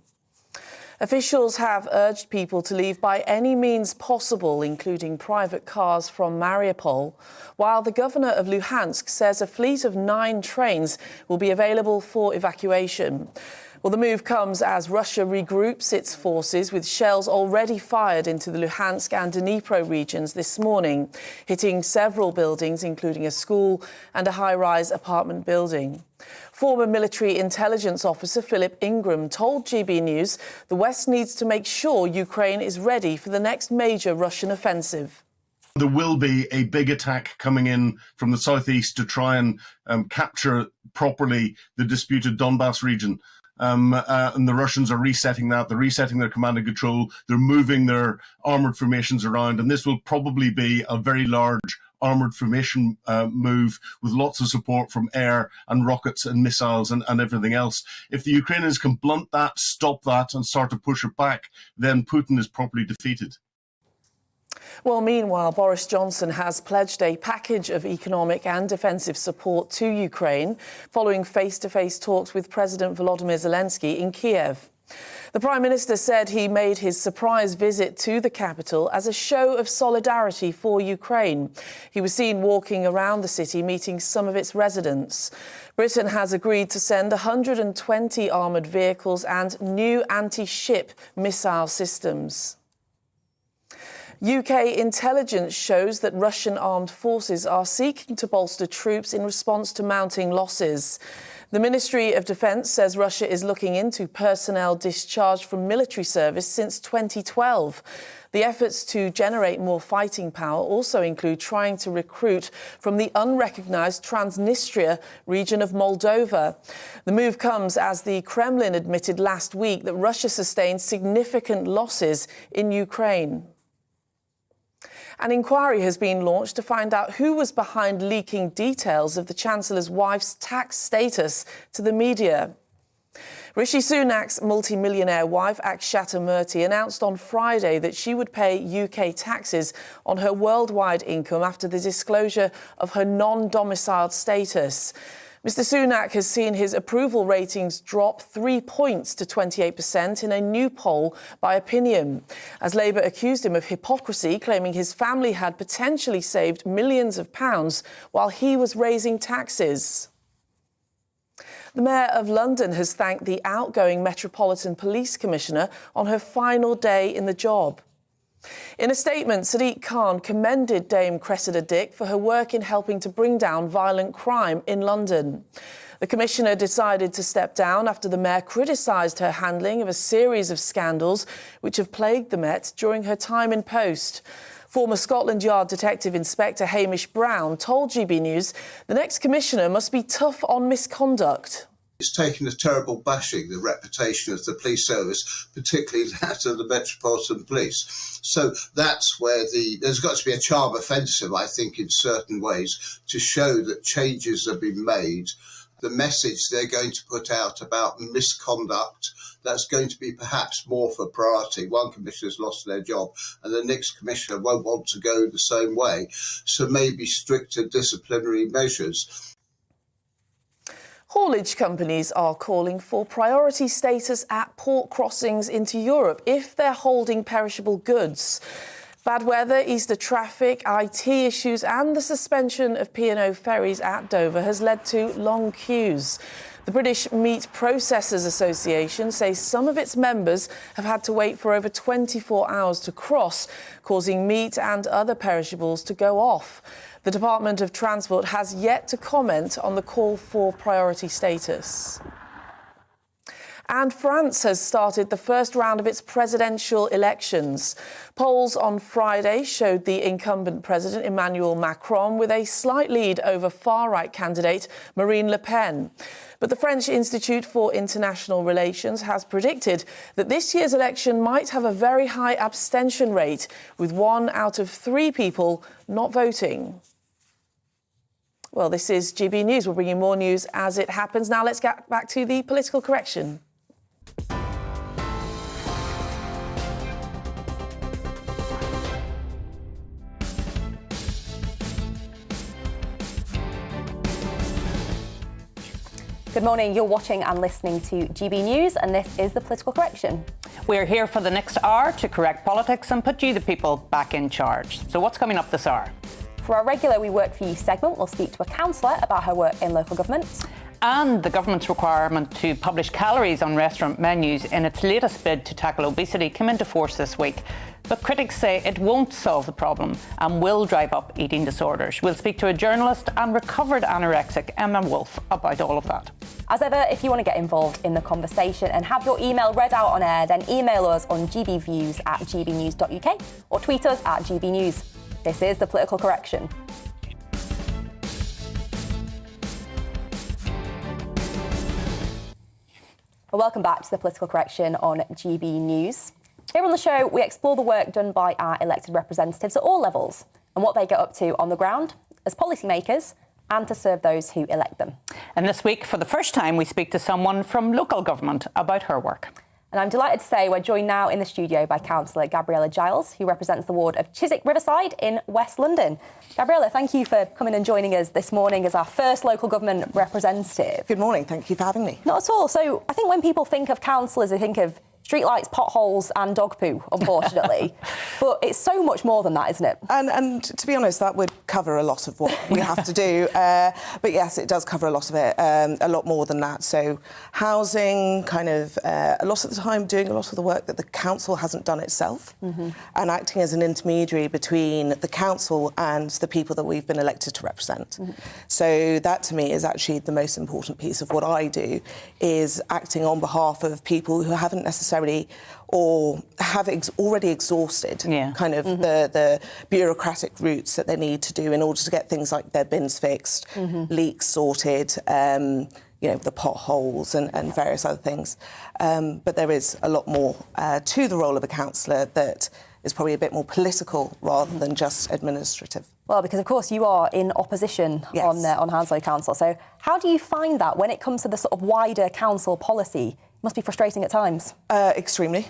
Officials have urged people to leave by any means possible, including private cars from Mariupol, while the governor of Luhansk says a fleet of 9 trains will be available for evacuation. Well, the move comes as Russia regroups its forces with shells already fired into the Luhansk and Dnipro regions this morning, hitting several buildings, including a school and a high-rise apartment building. Former military intelligence officer Philip Ingram told GB News the West needs to make sure Ukraine is ready for the next major Russian offensive. There will be a big attack coming in from the southeast to try and capture properly the disputed Donbass region. And the Russians are resetting that. They're resetting their command and control. They're moving their armoured formations around. And this will probably be a very large armoured formation move with lots of support from air and rockets and missiles and everything else. If the Ukrainians can blunt that, stop that and start to push it back, then Putin is properly defeated. Well, meanwhile, Boris Johnson has pledged a package of economic and defensive support to Ukraine following face-to-face talks with President Volodymyr Zelensky in Kiev. The Prime Minister said he made his surprise visit to the capital as a show of solidarity for Ukraine. He was seen walking around the city, meeting some of its residents. Britain has agreed to send 120 armoured vehicles and new anti-ship missile systems. UK intelligence shows that Russian armed forces are seeking to bolster troops in response to mounting losses. The Ministry of Defence says Russia is looking into personnel discharged from military service since 2012. The efforts to generate more fighting power also include trying to recruit from the unrecognised Transnistria region of Moldova. The move comes as the Kremlin admitted last week that Russia sustained significant losses in Ukraine. An inquiry has been launched to find out who was behind leaking details of the Chancellor's wife's tax status to the media. Rishi Sunak's multi-millionaire wife, Akshata Murthy, announced on Friday that she would pay UK taxes on her worldwide income after the disclosure of her non-domiciled status. Mr Sunak has seen his approval ratings drop 3 points to 28% in a new poll by Opinion, as Labour accused him of hypocrisy, claiming his family had potentially saved millions of pounds while he was raising taxes. The Mayor of London has thanked the outgoing Metropolitan Police Commissioner on her final day in the job. In a statement, Sadiq Khan commended Dame Cressida Dick for her work in helping to bring down violent crime in London. The Commissioner decided to step down after the Mayor criticised her handling of a series of scandals which have plagued the Met during her time in post. Former Scotland Yard Detective Inspector Hamish Brown told GBNews the next Commissioner must be tough on misconduct. It's taken a terrible bashing, the reputation of the police service, particularly that of the Metropolitan Police. So that's where there's got to be a charm offensive, I think, in certain ways, to show that changes have been made. The message they're going to put out about misconduct, that's going to be perhaps more for priority. One commissioner's lost their job and the next commissioner won't want to go the same way. So maybe stricter disciplinary measures. Haulage companies are calling for priority status at port crossings into Europe if they're holding perishable goods. Bad weather, Easter traffic, IT issues and the suspension of P&O ferries at Dover has led to long queues. The British Meat Processors Association says some of its members have had to wait for over 24 hours to cross, causing meat and other perishables to go off. The Department of Transport has yet to comment on the call for priority status. And France has started the first round of its presidential elections. Polls on Friday showed the incumbent president, Emmanuel Macron, with a slight lead over far-right candidate Marine Le Pen. But the French Institute for International Relations has predicted that this year's election might have a very high abstention rate, with 1 out of 3 people not voting. Well, this is GB News. We'll bring you more news as it happens. Now let's get back to the political correction. Good morning. You're watching and listening to GB News, and this is the political correction. We're here for the next hour to correct politics and put you, the people, back in charge. So what's coming up this hour? For our regular We Work For You segment, we'll speak to a councillor about her work in local government. And the government's requirement to publish calories on restaurant menus in its latest bid to tackle obesity came into force this week. But critics say it won't solve the problem and will drive up eating disorders. We'll speak to a journalist and recovered anorexic, Emma Wolfe, about all of that. As ever, if you want to get involved in the conversation and have your email read out on air, then email us on gbviews@gbnews.uk or tweet us at gbnews. This is the political correction. Well, welcome back to the political correction on GB News. Here on the show, we explore the work done by our elected representatives at all levels and what they get up to on the ground as policymakers and to serve those who elect them. And this week, for the first time, we speak to someone from local government about her work. And I'm delighted to say we're joined now in the studio by Councillor Gabriella Giles, who represents the ward of Chiswick Riverside in West London. Gabriella, thank you for coming and joining us this morning as our first local government representative. Good morning, thank you for having me. Not at all. So I think when people think of councillors, they think of streetlights, potholes and dog poo, unfortunately. But it's so much more than that, isn't it? And to be honest, that would cover a lot of what we have to do. But yes, it does cover a lot of it, a lot more than that. So housing, kind of a lot of the time doing a lot of the work that the council hasn't done itself and acting as an intermediary between the council and the people that we've been elected to represent. So that to me is actually the most important piece of what I do, is acting on behalf of people who haven't necessarily or have already exhausted kind of the bureaucratic routes that they need to do in order to get things like their bins fixed, leaks sorted, you know, the potholes and various other things. But there is a lot more to the role of a councillor that is probably a bit more political rather than just administrative. Well, because of course you are in opposition on Hounslow Council. So how do you find that when it comes to the sort of wider council policy? It must be frustrating at times. Extremely.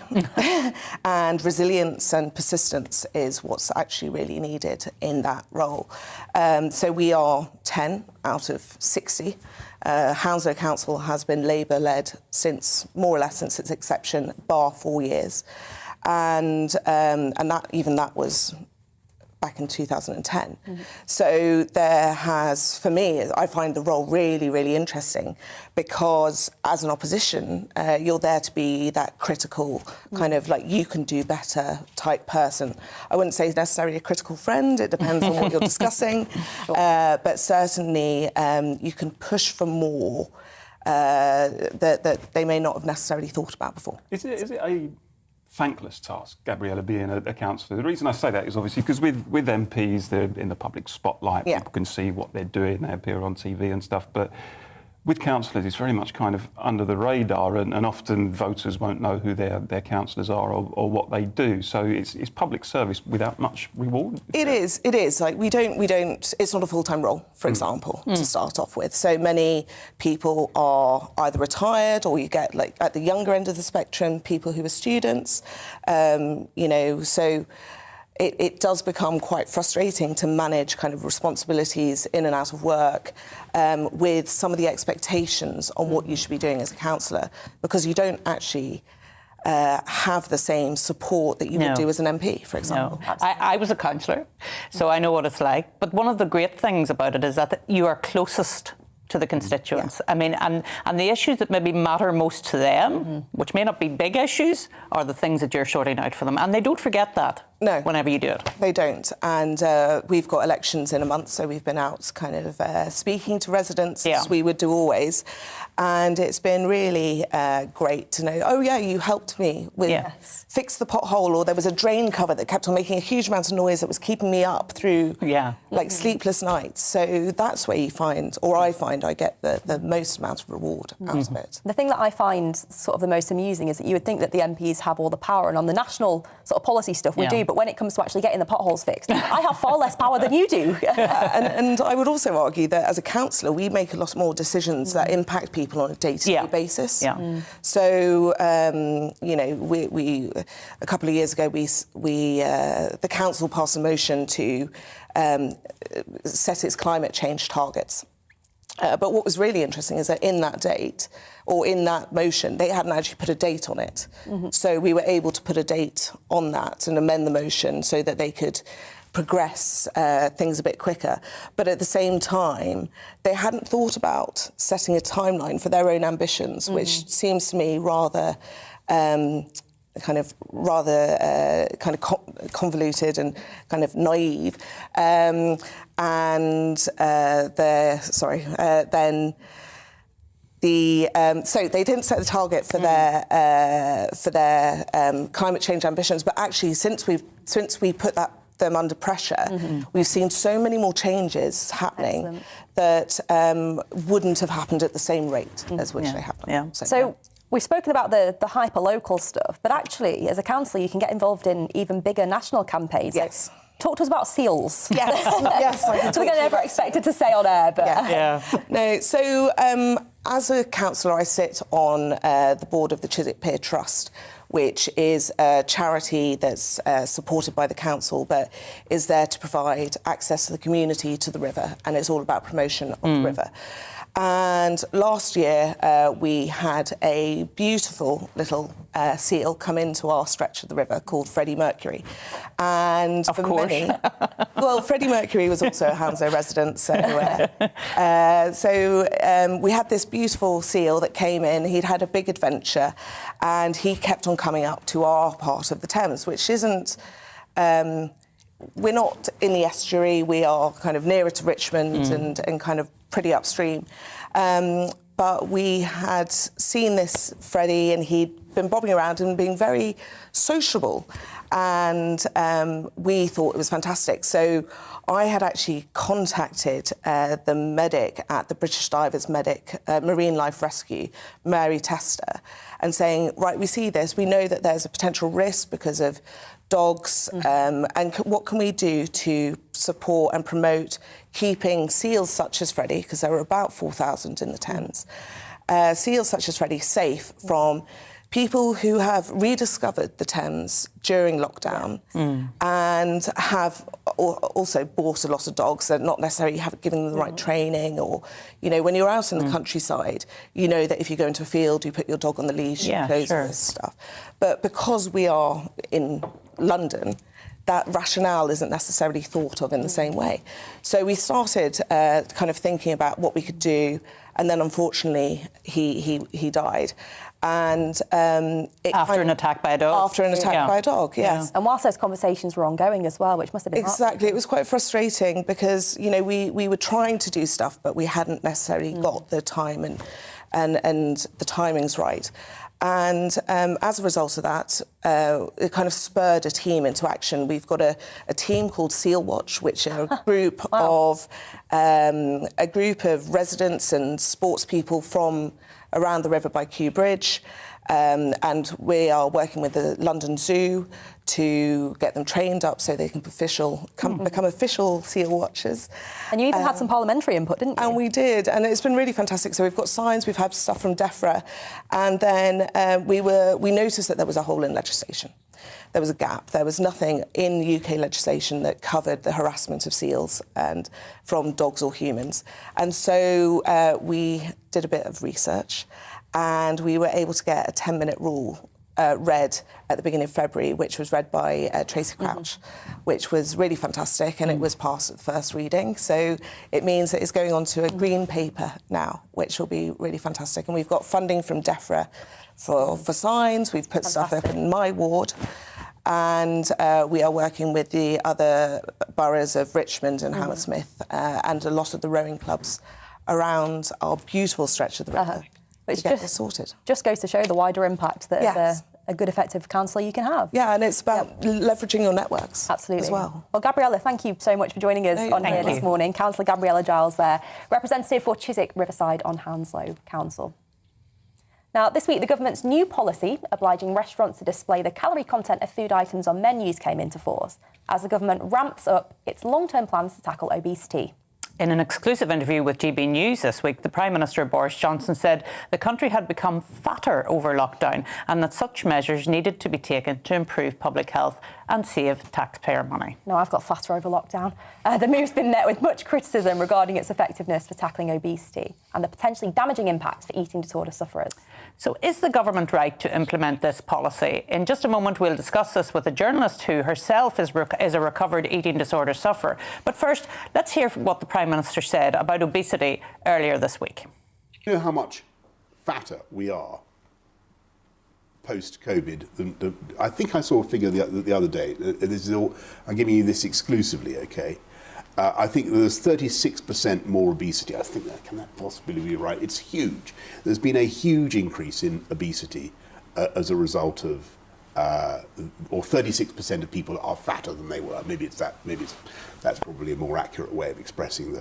And resilience and persistence is what's actually really needed in that role. So we are 10 out of 60. Hounslow Council has been Labour-led more or less since its inception, bar 4 years. And that was back in 2010. So there has, for me, I find the role really, really interesting because as an opposition, you're there to be that critical kind of like you can do better type person. I wouldn't say necessarily a critical friend, it depends on what you're discussing, but certainly you can push for more that they may not have necessarily thought about before. Is it a thankless task, Gabriella, being a councillor? The reason I say that is obviously because with MPs, they're in the public spotlight, people can see what they're doing, they appear on TV and stuff, but with councillors, it's very much kind of under the radar, and often voters won't know who their councillors are or what they do. So it's public service without much reward. It is. Like we don't. It's not a full-time role, for example, to start off with. So many people are either retired, or you get like at the younger end of the spectrum, people who are students. So it does become quite frustrating to manage kind of responsibilities in and out of work with some of the expectations on what you should be doing as a councillor, because you don't actually have the same support that you would do as an MP, for example. No. I was a councillor, so I know what it's like. But one of the great things about it is that you are closest to the constituents. I mean, and the issues that maybe matter most to them, which may not be big issues, are the things that you're sorting out for them. And they don't forget that whenever you do it. They don't. And we've got elections in a month, so we've been out kind of speaking to residents, as we would do always. And it's been really great to know, oh, yeah, you helped me with fix the pothole, or there was a drain cover that kept on making a huge amount of noise that was keeping me up through like sleepless nights. So that's where you find, or I find, I get the most amount of reward out of it. The thing that I find sort of the most amusing is that you would think that the MPs have all the power, and on the national sort of policy stuff we do, but when it comes to actually getting the potholes fixed, I have far less power than you do. And I would also argue that as a councillor, we make a lot more decisions that impact people on a day-to-day basis. So, we a couple of years ago, the council passed a motion to set its climate change targets. But what was really interesting is that in that motion, they hadn't actually put a date on it. So we were able to put a date on that and amend the motion so that they could progress things a bit quicker. But at the same time, they hadn't thought about setting a timeline for their own ambitions, which seems to me rather convoluted and kind of naive. So they didn't set the target for their climate change ambitions, but actually since we put them under pressure, we've seen so many more changes happening that wouldn't have happened at the same rate as which they happened. So we've spoken about the hyper-local stuff, but actually, as a councillor, you can get involved in even bigger national campaigns. Yes. Talk to us about seals. Yes. Something I never expected to say on air, but... No, so as a councillor, I sit on the board of the Chiswick Pier Trust, which is a charity that's supported by the council, but is there to provide access to the community to the river, and it's all about promotion of the river. And last year, we had a beautiful little seal come into our stretch of the river called Freddie Mercury. And for many... Well, Freddie Mercury was also a Hounslow resident, so we had this beautiful seal that came in. He'd had a big adventure, and he kept on coming up to our part of the Thames, which isn't... we're not in the estuary, we are kind of nearer to Richmond and kind of pretty upstream. But we had seen this Freddie, and he'd been bobbing around and being very sociable. And we thought it was fantastic. So I had actually contacted the medic at the British Divers Marine Life Rescue, Mary Tester, and saying, right, we see this, we know that there's a potential risk because of dogs, and what can we do to support and promote keeping seals such as Freddie, because there were about 4,000 in the Thames, seals such as Freddie safe from people who have rediscovered the Thames during lockdown and have also bought a lot of dogs and not necessarily have given them the right training, or, you know, when you're out in the countryside, you know that if you go into a field, you put your dog on the leash, you close all this stuff. But because we are in London, that rationale isn't necessarily thought of in the same way. So we started kind of thinking about what we could do, and then unfortunately he died. And after an attack by a dog? After an attack by a dog, yes. And whilst those conversations were ongoing as well, which must have been Exactly, it was quite frustrating because, you know, we were trying to do stuff, but we hadn't necessarily got the time and the timings right. And as a result of that, it kind of spurred a team into action. We've got a team called Seal Watch, which are a group of residents and sports people from around the river by Kew Bridge, and we are working with the London Zoo to get them trained up so they can become official seal watchers. And you even had some parliamentary input, didn't you? And we did, and it's been really fantastic. So we've got signs, we've had stuff from DEFRA, and then we noticed that there was a hole in legislation. There was a gap. There was nothing in UK legislation that covered the harassment of seals and from dogs or humans. And so we did a bit of research, and we were able to get a 10-minute rule read at the beginning of February, which was read by Tracy Crouch, which was really fantastic, and it was passed at the first reading. So it means that it's going on to a green paper now, which will be really fantastic. And we've got funding from DEFRA for signs. We've put stuff up in my ward. And we are working with the other boroughs of Richmond and Hammersmith and a lot of the rowing clubs around our beautiful stretch of the river. Which just sorted. Just goes to show the wider impact that a good, effective councillor you can have. Yeah, and it's about leveraging your networks absolutely as well. Well, Gabriella, thank you so much for joining us on here this morning. Councillor Gabriella Giles there, representative for Chiswick Riverside on Hounslow Council. Now, this week, the government's new policy obliging restaurants to display the calorie content of food items on menus came into force as the government ramps up its long-term plans to tackle obesity. In an exclusive interview with GBNews this week, the Prime Minister Boris Johnson said the country had become fatter over lockdown and that such measures needed to be taken to improve public health and save taxpayer money. No, I've got fatter over lockdown. The move's been met with much criticism regarding its effectiveness for tackling obesity and the potentially damaging impacts for eating disorder sufferers. So is the government right to implement this policy? In just a moment, we'll discuss this with a journalist who herself is a recovered eating disorder sufferer. But first, let's hear what the Prime Minister said about obesity earlier this week. You know how much fatter we are post-COVID? I think I saw a figure the other day. I'm giving you this exclusively, OK? I think there's 36% more obesity. I think can that possibly be right? It's huge. There's been a huge increase in obesity as a result of, or 36% of people are fatter than they were. Maybe that's probably a more accurate way of expressing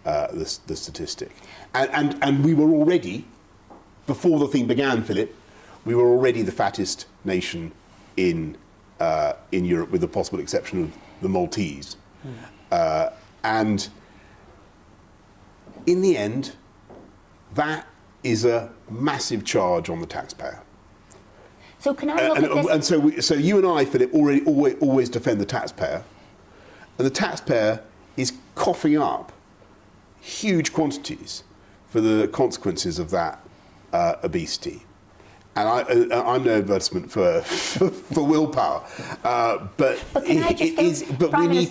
the statistic. And we were already, before the thing began, Philip, we were already the fattest nation in Europe, with the possible exception of the Maltese. And in the end, that is a massive charge on the taxpayer. So can I look at this? And so you and I, Philip, always defend the taxpayer, and the taxpayer is coughing up huge quantities for the consequences of that obesity. And I'm no advertisement for willpower, but we need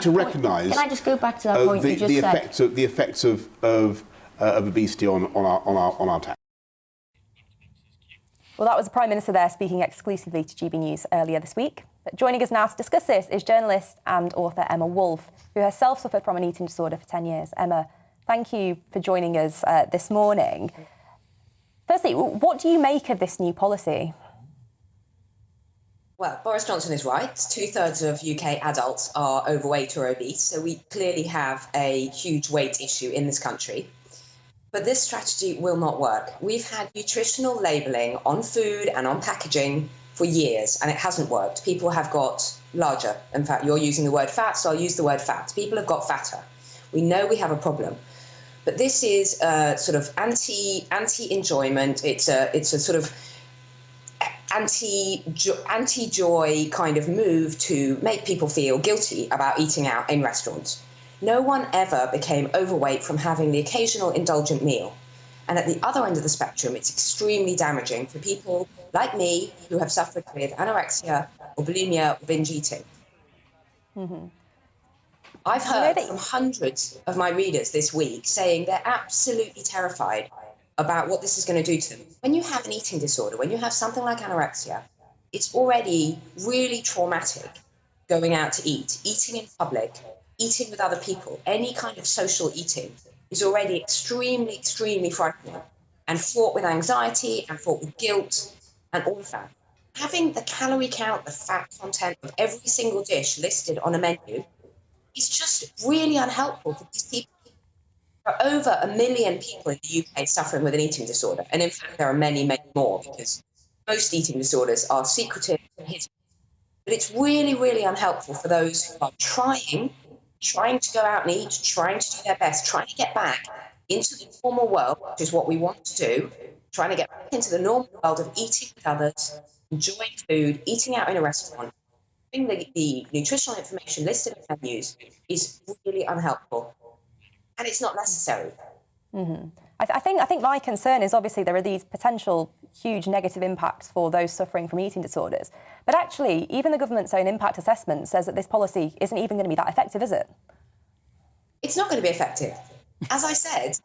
to recognise. Can I just go back to that point you just said? The effects of obesity on our tax. Well, that was the Prime Minister there speaking exclusively to GB News earlier this week. But joining us now to discuss this is journalist and author Emma Wolfe, who herself suffered from an eating disorder for 10 years. Emma, thank you for joining us this morning. Firstly, what do you make of this new policy? Well, Boris Johnson is right. 2/3 of UK adults are overweight or obese, so we clearly have a huge weight issue in this country. But this strategy will not work. We've had nutritional labelling on food and on packaging for years, and it hasn't worked. People have got larger. In fact, you're using the word fat, so I'll use the word fat. People have got fatter. We know we have a problem. But this is sort of anti-enjoyment. It's a sort of anti-joy kind of move to make people feel guilty about eating out in restaurants. No one ever became overweight from having the occasional indulgent meal. And at the other end of the spectrum, it's extremely damaging for people like me who have suffered with anorexia or bulimia or binge eating. Mm-hmm. I've heard from hundreds of my readers this week saying they're absolutely terrified about what this is going to do to them. When you have an eating disorder, when you have something like anorexia, it's already really traumatic going out to eat, eating in public, eating with other people, any kind of social eating is already extremely, extremely frightening and fraught with anxiety and fraught with guilt and all of that. Having the calorie count, the fat content of every single dish listed on a menu is just really unhelpful for these people. There are over 1 million people in the UK suffering with an eating disorder. And in fact, there are many, many more because most eating disorders are secretive and hidden. But it's really, really unhelpful for those who are trying to go out and eat, trying to do their best, trying to get back into the normal world, which is what we want to do, trying to get back into the normal world of eating with others, enjoying food, eating out in a restaurant. The nutritional information listed in menus is really unhelpful, and it's not necessary. Mm-hmm. I think my concern is obviously there are these potential huge negative impacts for those suffering from eating disorders. But actually, even the government's own impact assessment says that this policy isn't even going to be that effective, is it? It's not going to be effective. As I said,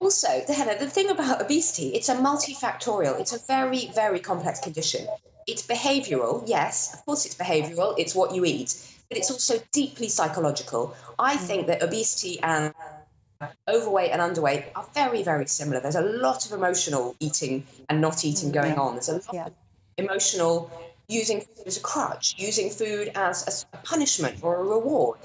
also, the thing about obesity, it's a multifactorial. It's a very, very complex condition. It's behavioural, yes, of course it's behavioural, it's what you eat, but it's also deeply psychological. I think that obesity and overweight and underweight are very, very similar. There's a lot of emotional eating and not eating going on. There's a lot of emotional using food as a crutch, using food as a punishment or a reward.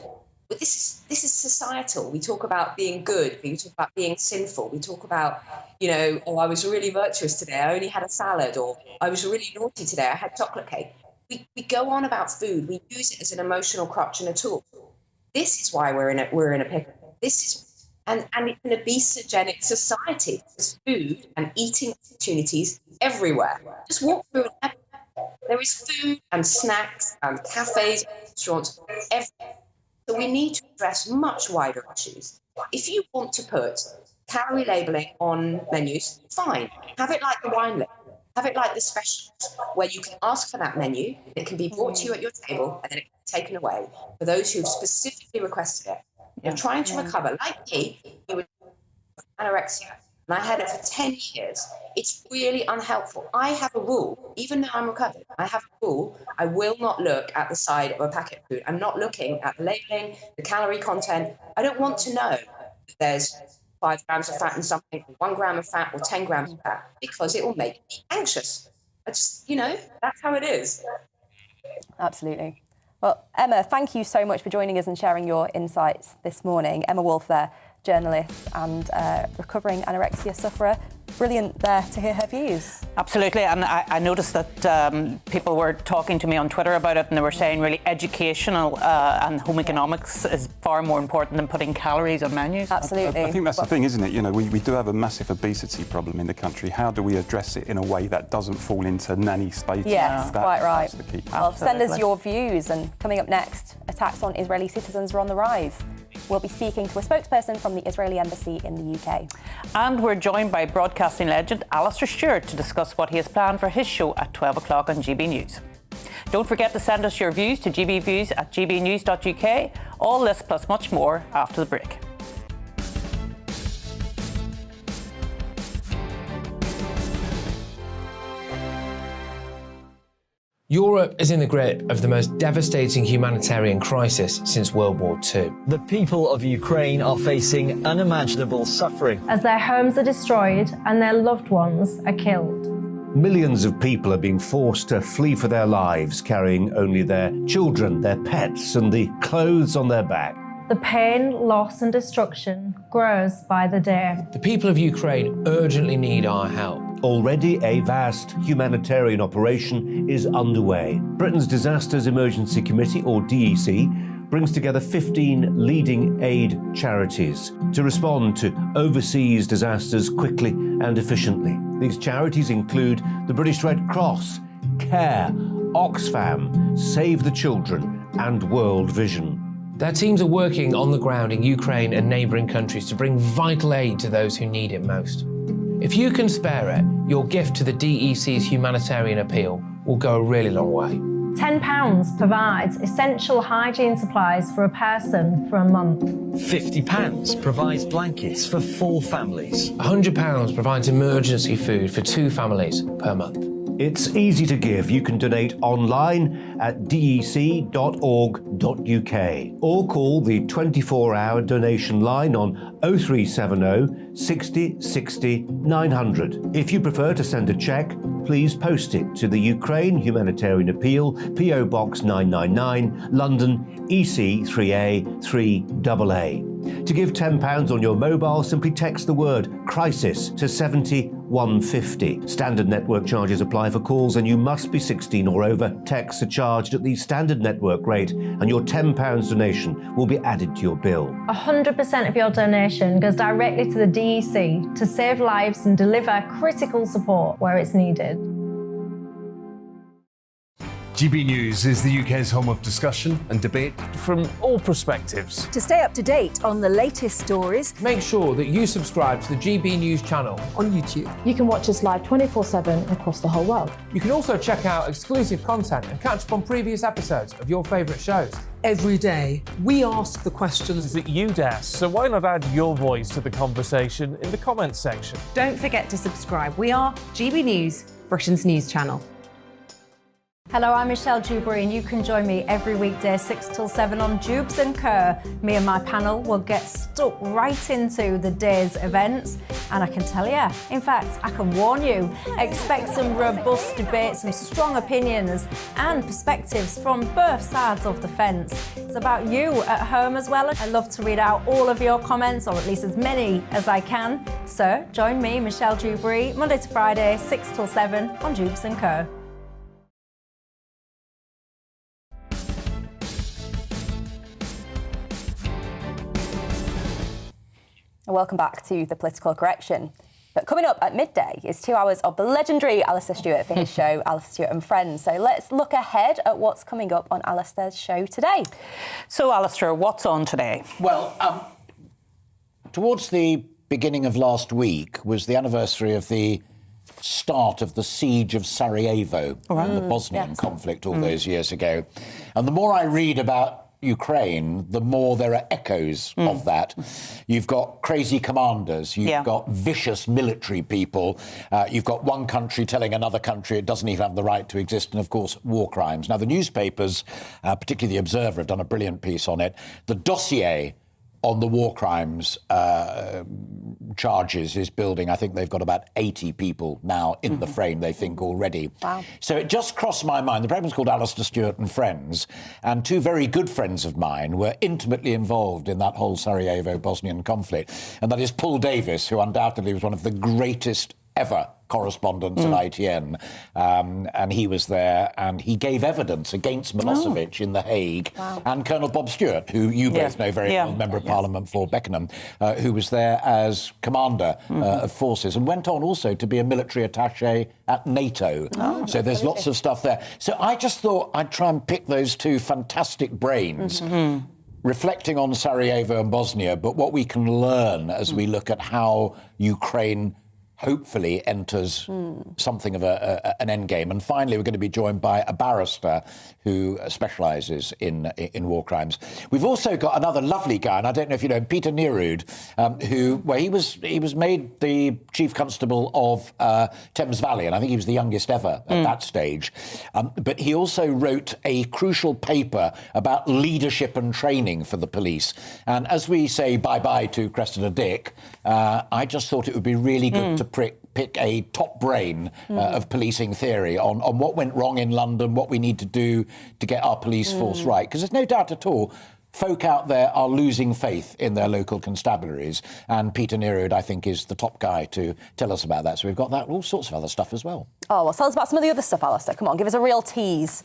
But this is societal. We talk about being good. We talk about being sinful. We talk about, I was really virtuous today. I only had a salad, or I was really naughty today. I had chocolate cake. We go on about food. We use it as an emotional crutch and a tool. This is why we're in a pickle. And it's an obesogenic society. There's food and eating opportunities everywhere. Just walk through and there is food and snacks and cafes, restaurants, everywhere. So we need to address much wider issues. If you want to put calorie labelling on menus, fine. Have it like the wine list. Have it like the specials, where you can ask for that menu, it can be brought to you at your table, and then it can be taken away for those who've specifically requested it. You're trying to recover, like me, with anorexia, and I had it for 10 years. It's really unhelpful. I have a rule, even though I'm recovered, I have a rule. I will not look at the side of a packet of food. I'm not looking at the labelling, the calorie content. I don't want to know that there's 5 grams of fat in something, 1 gram of fat, or 10 grams of fat, because it will make me anxious. I just, that's how it is. Absolutely. Well, Emma, thank you so much for joining us and sharing your insights this morning. Emma Wolf there, journalist and recovering anorexia sufferer. Brilliant there to hear her views. Absolutely, and I noticed that people were talking to me on Twitter about it, and they were saying really educational and home economics is far more important than putting calories on menus. Absolutely. I think that's the thing, isn't it? We do have a massive obesity problem in the country. How do we address it in a way that doesn't fall into nanny status? Yes, quite right. That's the key. Well, send us your views, and coming up next, attacks on Israeli citizens are on the rise. We'll be speaking to a spokesperson from the Israeli embassy in the UK. And we're joined by broadcasting legend Alistair Stewart to discuss what he has planned for his show at 12 o'clock on GB News. Don't forget to send us your views to gbviews@gbnews.uk. All this plus much more after the break. Europe is in the grip of the most devastating humanitarian crisis since World War II. The people of Ukraine are facing unimaginable suffering as their homes are destroyed and their loved ones are killed. Millions of people are being forced to flee for their lives, carrying only their children, their pets, and the clothes on their back. The pain, loss, and destruction grows by the day. The people of Ukraine urgently need our help. Already a vast humanitarian operation is underway. Britain's Disasters Emergency Committee, or DEC, brings together 15 leading aid charities to respond to overseas disasters quickly and efficiently. These charities include the British Red Cross, CARE, Oxfam, Save the Children, and World Vision. Their teams are working on the ground in Ukraine and neighbouring countries to bring vital aid to those who need it most. If you can spare it, your gift to the DEC's humanitarian appeal will go a really long way. £10 provides essential hygiene supplies for a person for a month. £50 provides blankets for 4 families. £100 provides emergency food for 2 families per month. It's easy to give. You can donate online at dec.org.uk or call the 24-hour donation line on 0370 60 60 900. If you prefer to send a cheque, please post it to the Ukraine Humanitarian Appeal, PO Box 999, London, EC 3A 3AA. To give £10 on your mobile, simply text the word crisis to 70150. Standard network charges apply for calls and you must be 16 or over. Texts are charged at the standard network rate and your £10 donation will be added to your bill. 100% of your donation goes directly to the DEC to save lives and deliver critical support where it's needed. GB News is the UK's home of discussion and debate from all perspectives. To stay up to date on the latest stories, make sure that you subscribe to the GB News channel on YouTube. You can watch us live 24/7 across the whole world. You can also check out exclusive content and catch up on previous episodes of your favourite shows. Every day, we ask the questions that you'd ask, so why not add your voice to the conversation in the comments section? Don't forget to subscribe. We are GB News, Britain's news channel. Hello, I'm Michelle Dewberry and you can join me every weekday 6 till 7 on Jubes and Kerr. Me and my panel will get stuck right into the day's events and I can tell you, in fact, I can warn you, expect some robust debates, some strong opinions and perspectives from both sides of the fence. It's about you at home as well. I love to read out all of your comments, or at least as many as I can. So join me, Michelle Dewberry, Monday to Friday, 6 till 7 on Jubes and Kerr. Welcome back to The Political Correction. But coming up at midday is 2 hours of the legendary Alistair Stewart for his show, Alistair Stewart and Friends. So let's look ahead at what's coming up on Alistair's show today. So, Alistair, what's on today? Well, towards the beginning of last week was the anniversary of the start of the siege of Sarajevo, the Bosnian conflict all those years ago. And the more I read about Ukraine, the more there are echoes of that. You've got crazy commanders, you've got vicious military people, you've got one country telling another country it doesn't even have the right to exist, and of course war crimes. Now the newspapers, particularly The Observer, have done a brilliant piece on it. The dossier on the war crimes charges is building. I think they've got about 80 people now in the frame, they think, already. Wow. So it just crossed my mind. The program's called Alistair Stewart and Friends, and 2 very good friends of mine were intimately involved in that whole Sarajevo-Bosnian conflict, and that is Paul Davis, who undoubtedly was one of the greatest ever correspondents at ITN, and he was there and he gave evidence against Milosevic in The Hague, and Colonel Bob Stewart, who you both know very well, Member of Parliament for Beckenham, who was there as commander of forces and went on also to be a military attaché at NATO. So there's lots of stuff there. So I just thought I'd try and pick those 2 fantastic brains, reflecting on Sarajevo and Bosnia, but what we can learn as we look at how Ukraine hopefully enters something of an endgame. And finally, we're going to be joined by a barrister who specialises in war crimes. We've also got another lovely guy, and I don't know if you know him, Peter Neerud, he was made the Chief Constable of Thames Valley, and I think he was the youngest ever at that stage. But he also wrote a crucial paper about leadership and training for the police. And as we say bye-bye to Cressida Dick, I just thought it would be really good to pick a top brain of policing theory on what went wrong in London, what we need to do to get our police force right. Because there's no doubt at all, folk out there are losing faith in their local constabularies, and Peter Neerud, I think, is the top guy to tell us about that. So we've got that, all sorts of other stuff as well. Oh, well, tell us about some of the other stuff, Alistair. Come on, give us a real tease.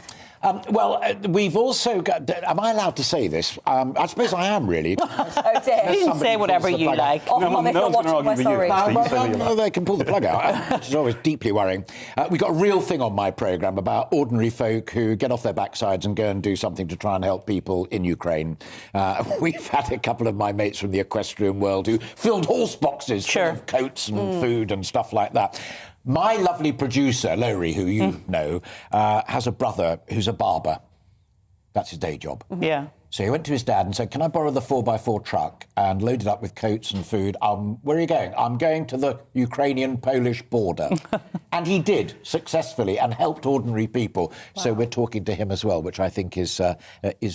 We've also got... Am I allowed to say this? I suppose I am, really. Oh, dear. You can say whatever you like. Oh, come on, if you're watching, we're sorry. No, they can pull the plug out, which is always deeply worrying. We've got a real thing on my programme about ordinary folk who get off their backsides and go and do something to try and help people in Ukraine. We've had a couple of my mates from the equestrian world who filled horse boxes full of coats and food and stuff like that. My lovely producer, Lowry, who you know, has a brother who's a barber. That's his day job. Yeah. So he went to his dad and said, can I borrow the 4x4 truck, and loaded up with coats and food. Where are you going? I'm going to the Ukrainian-Polish border. And he did, successfully, and helped ordinary people. Wow. So we're talking to him as well, which I think is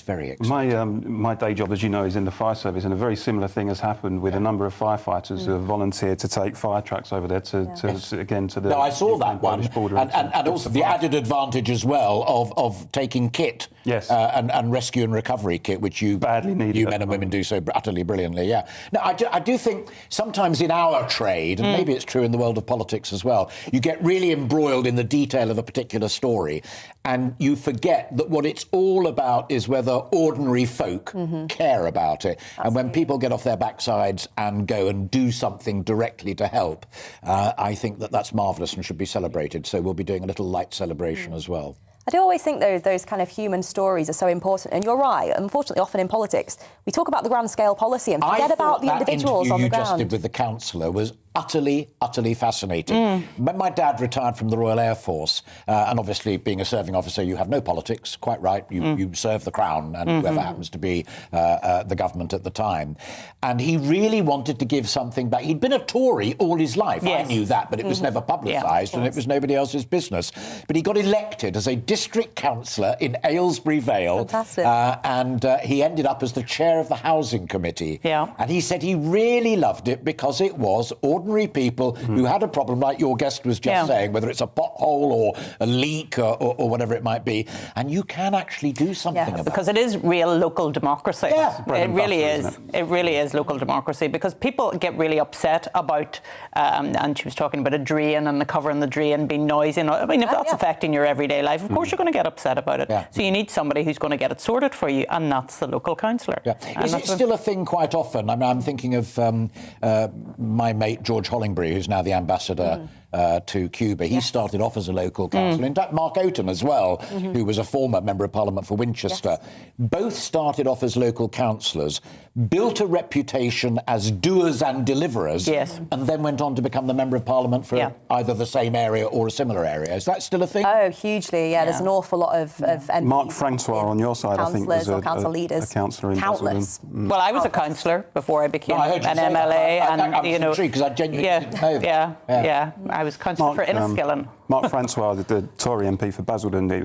very exciting. My day job, as you know, is in the fire service, and a very similar thing has happened with a number of firefighters who have volunteered to take fire trucks over there to the... No, I saw that one. Border and also the added advantage as well of taking kit and rescue and recovery kit, which you badly need. You men and women do so utterly brilliantly. Yeah. Now, I do think sometimes in our trade, and maybe it's true in the world of politics as well, you get really embroiled in the detail of a particular story, and you forget that what it's all about is whether ordinary folk care about it. Absolutely. And when people get off their backsides and go and do something directly to help, I think that's marvellous and should be celebrated. So we'll be doing a little light celebration as well. I do always think those kind of human stories are so important. And you're right, unfortunately, often in politics, we talk about the grand scale policy and forget about the individuals on the ground. I thought that interview you just did with the councillor was utterly fascinating. When my dad retired from the Royal Air Force, and obviously being a serving officer, you have no politics, quite right. You serve the Crown and whoever happens to be the government at the time. And he really wanted to give something back. He'd been a Tory all his life. Yes. I knew that, but it was never publicised and it was nobody else's business. But he got elected as a district councillor in Aylesbury Vale. Fantastic. And he ended up as the chair of the Housing Committee. Yeah. And he said he really loved it because it was ordinary people who had a problem, like your guest was just saying, whether it's a pothole or a leak or whatever it might be, and you can actually do something about it. Because it is real local democracy. Yeah. It really is. It really is local democracy, because people get really upset about, and she was talking about a drain and the cover in the drain being noisy. I mean, if that's affecting your everyday life, of course you're going to get upset about it. Yeah. So you need somebody who's going to get it sorted for you, and that's the local councillor. Yeah. Is it still a thing quite often? I mean, I'm thinking of my mate George Hollingbury, who's now the ambassador to Cuba. He started off as a local councillor. In fact, Mark Oaten as well, who was a former Member of Parliament for Winchester. Both started off as local councillors, built a reputation as doers and deliverers, and then went on to become the Member of Parliament for either the same area or a similar area. Is that still a thing? Oh, hugely, there's an awful lot of MPs. Mark Francois on your side, I think, was a council leaders. A councillor in Countless. Well, I was a councillor before I became an MLA. I was intrigued because I genuinely didn't know that. I was councillor for Enniskillen. Mark Francois, the Tory MP for Basildon, it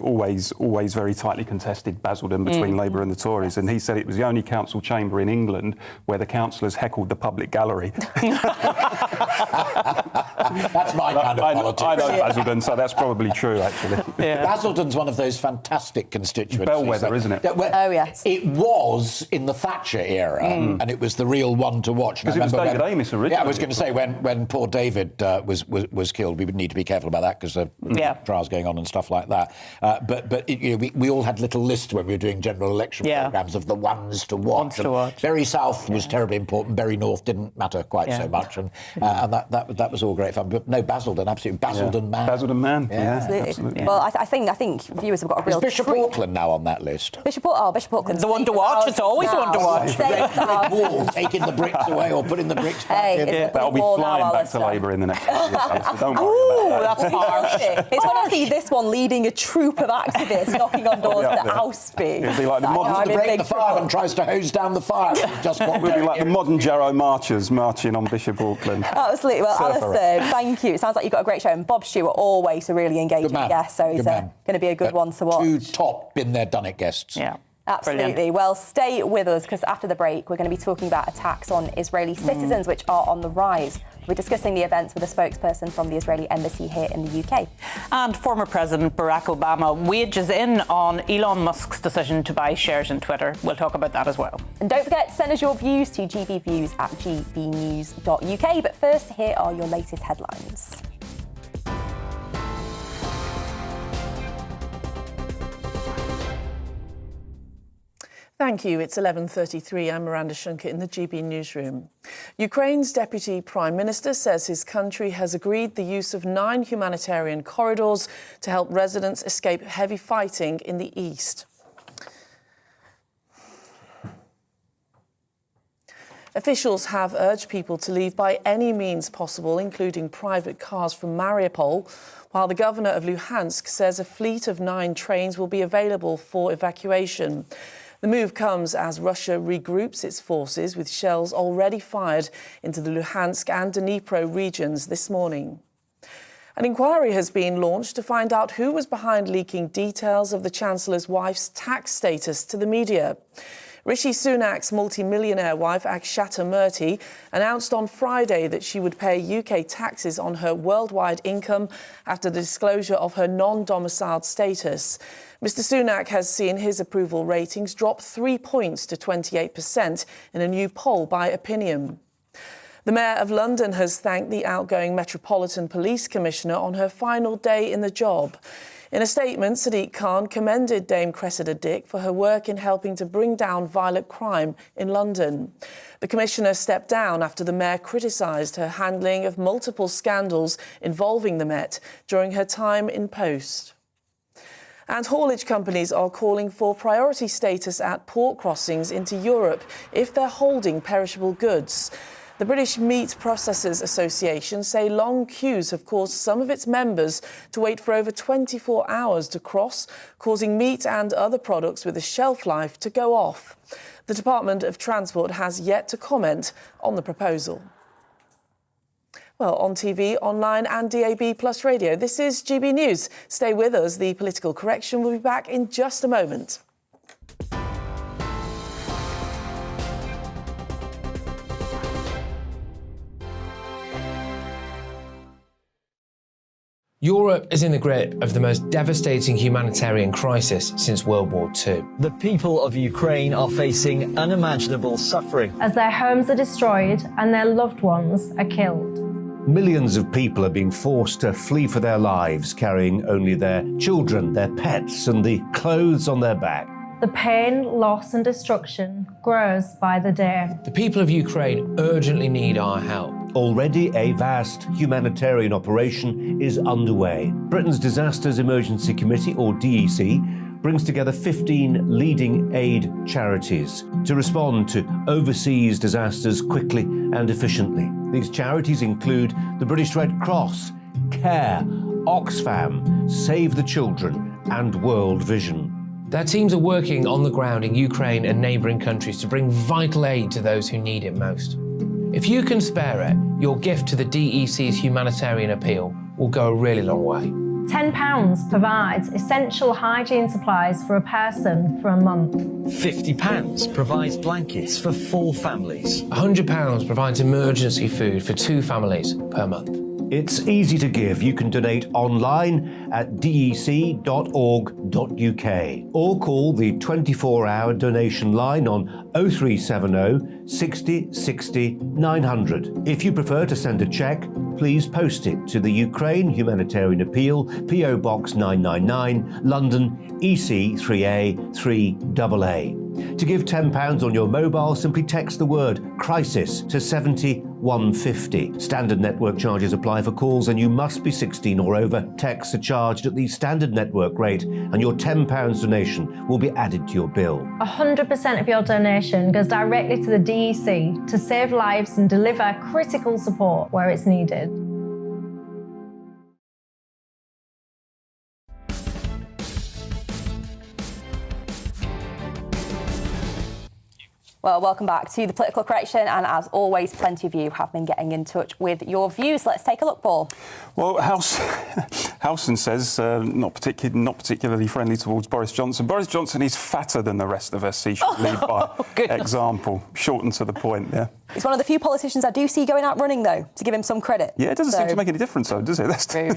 was always very tightly contested, Basildon, between Labour and the Tories, and he said it was the only council chamber in England where the councillors heckled the public gallery. That's my kind of politics. I know Basildon, so that's probably true, actually. Basildon's one of those fantastic constituencies. Bellwether, isn't it? Oh, yes. It was in the Thatcher era, and it was the real one to watch. Because it was David Amess originally. Yeah, I was going to say, when poor David was killed, we would need to be careful careful about that because trials going on and stuff like that. But we all had little lists when we were doing general election programmes of the ones to watch. Bury South was terribly important. Bury North didn't matter quite so much, and that was all great fun. But no, Basildon, absolutely, Basildon Man. Basildon Man, absolutely. Well, I think viewers have got a real. Is Bishop Auckland now on that list? Bishop Auckland. The one to watch. It's always the one to watch. Red wall, taking the bricks away or putting the bricks back in. That'll be flying back to Labour in the next few years, so don't worry about that. That's harsh. It's when I see this one leading a troop of activists knocking on doors to oust me. It'll be like the modern break the fire and tries to hose down the fire. We'll be like the modern Jarrow marchers marching on Bishop Auckland. Absolutely. Well, Alistair, thank you. It sounds like you've got a great show. And Bob Stewart, always a really engaging guest, so he's going to be a good one to watch. Two top been-there-done-it guests. Yeah. Absolutely. Brilliant. Well, stay with us because after the break, we're going to be talking about attacks on Israeli citizens, which are on the rise. We're discussing the events with a spokesperson from the Israeli embassy here in the UK. And former President Barack Obama wages in on Elon Musk's decision to buy shares in Twitter. We'll talk about that as well. And don't forget to send us your views to gbviews@gbnews.uk. But first, here are your latest headlines. Thank you. It's 11:33. I'm Miranda Shunker in the GB newsroom. Ukraine's Deputy Prime Minister says his country has agreed the use of 9 humanitarian corridors to help residents escape heavy fighting in the east. Officials have urged people to leave by any means possible, including private cars from Mariupol, while the governor of Luhansk says a fleet of 9 trains will be available for evacuation. The move comes as Russia regroups its forces with shells already fired into the Luhansk and Dnipro regions this morning. An inquiry has been launched to find out who was behind leaking details of the Chancellor's wife's tax status to the media. Rishi Sunak's multi-millionaire wife, Akshata Murthy, announced on Friday that she would pay UK taxes on her worldwide income after the disclosure of her non-domiciled status. Mr Sunak has seen his approval ratings drop 3 points to 28% in a new poll by Opinion. The Mayor of London has thanked the outgoing Metropolitan Police Commissioner on her final day in the job. In a statement, Sadiq Khan commended Dame Cressida Dick for her work in helping to bring down violent crime in London. The Commissioner stepped down after the Mayor criticised her handling of multiple scandals involving the Met during her time in post. And haulage companies are calling for priority status at port crossings into Europe if they're holding perishable goods. The British Meat Processors Association say long queues have caused some of its members to wait for over 24 hours to cross, causing meat and other products with a shelf life to go off. The Department of Transport has yet to comment on the proposal. Well, on TV, online and DAB plus radio, this is GB News. Stay with us. The political correction will be back in just a moment. Europe is in the grip of the most devastating humanitarian crisis since World War II. The people of Ukraine are facing unimaginable suffering as their homes are destroyed and their loved ones are killed. Millions of people are being forced to flee for their lives, carrying only their children, their pets, and the clothes on their back. The pain, loss, and destruction grows by the day. The people of Ukraine urgently need our help. Already a vast humanitarian operation is underway. Britain's Disasters Emergency Committee, or DEC, brings together 15 leading aid charities to respond to overseas disasters quickly and efficiently. These charities include the British Red Cross, CARE, Oxfam, Save the Children, and World Vision. Their teams are working on the ground in Ukraine and neighbouring countries to bring vital aid to those who need it most. If you can spare it, your gift to the DEC's humanitarian appeal will go a really long way. £10 provides essential hygiene supplies for a person for a month. £50 provides blankets for 4 families. £100 provides emergency food for 2 families per month. It's easy to give. You can donate online at dec.org.uk or call the 24-hour donation line on 0370 60 60 900. If you prefer to send a cheque, please post it to the Ukraine Humanitarian Appeal, PO Box 999, London, EC 3A 3AA. To give £10 on your mobile, simply text the word crisis to 70150. Standard network charges apply for calls and you must be 16 or over. Texts are charged at the standard network rate and your £10 donation will be added to your bill. 100% of your donation goes directly to the DEC to save lives and deliver critical support where it's needed. Well, welcome back to The Political Correction, and as always, plenty of you have been getting in touch with your views. Let's take a look, Paul. Well, Howson says not particularly friendly towards Boris Johnson. Boris Johnson is fatter than the rest of us. He should lead by example. Short and to the point, yeah. He's one of the few politicians I do see going out running, though, to give him some credit. Yeah, it doesn't seem to make any difference, though, does it? That's true.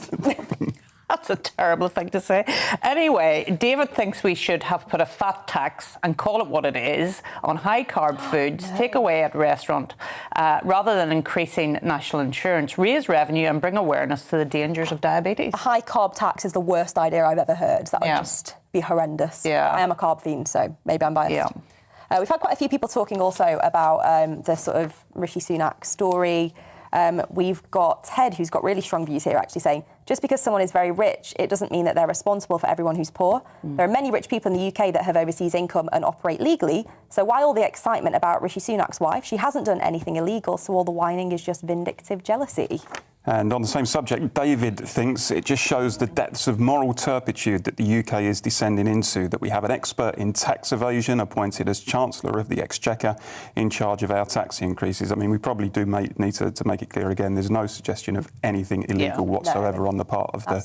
That's a terrible thing to say. Anyway, David thinks we should have put a fat tax and call it what it is on high-carb foods, takeaway at restaurant, rather than increasing national insurance, raise revenue and bring awareness to the dangers of diabetes. A high-carb tax is the worst idea I've ever heard. That would just be horrendous. Yeah. I am a carb fiend, so maybe I'm biased. Yeah. We've had quite a few people talking also about the sort of Rishi Sunak story. We've got Ted, who's got really strong views here, actually saying, just because someone is very rich, it doesn't mean that they're responsible for everyone who's poor. There are many rich people in the UK that have overseas income and operate legally. So why all the excitement about Rishi Sunak's wife? She hasn't done anything illegal, so all the whining is just vindictive jealousy. And on the same subject, David thinks it just shows the depths of moral turpitude that the UK is descending into, that we have an expert in tax evasion appointed as Chancellor of the Exchequer in charge of our tax increases. I mean, we probably do need to make it clear again, there's no suggestion of anything illegal whatsoever on the part of the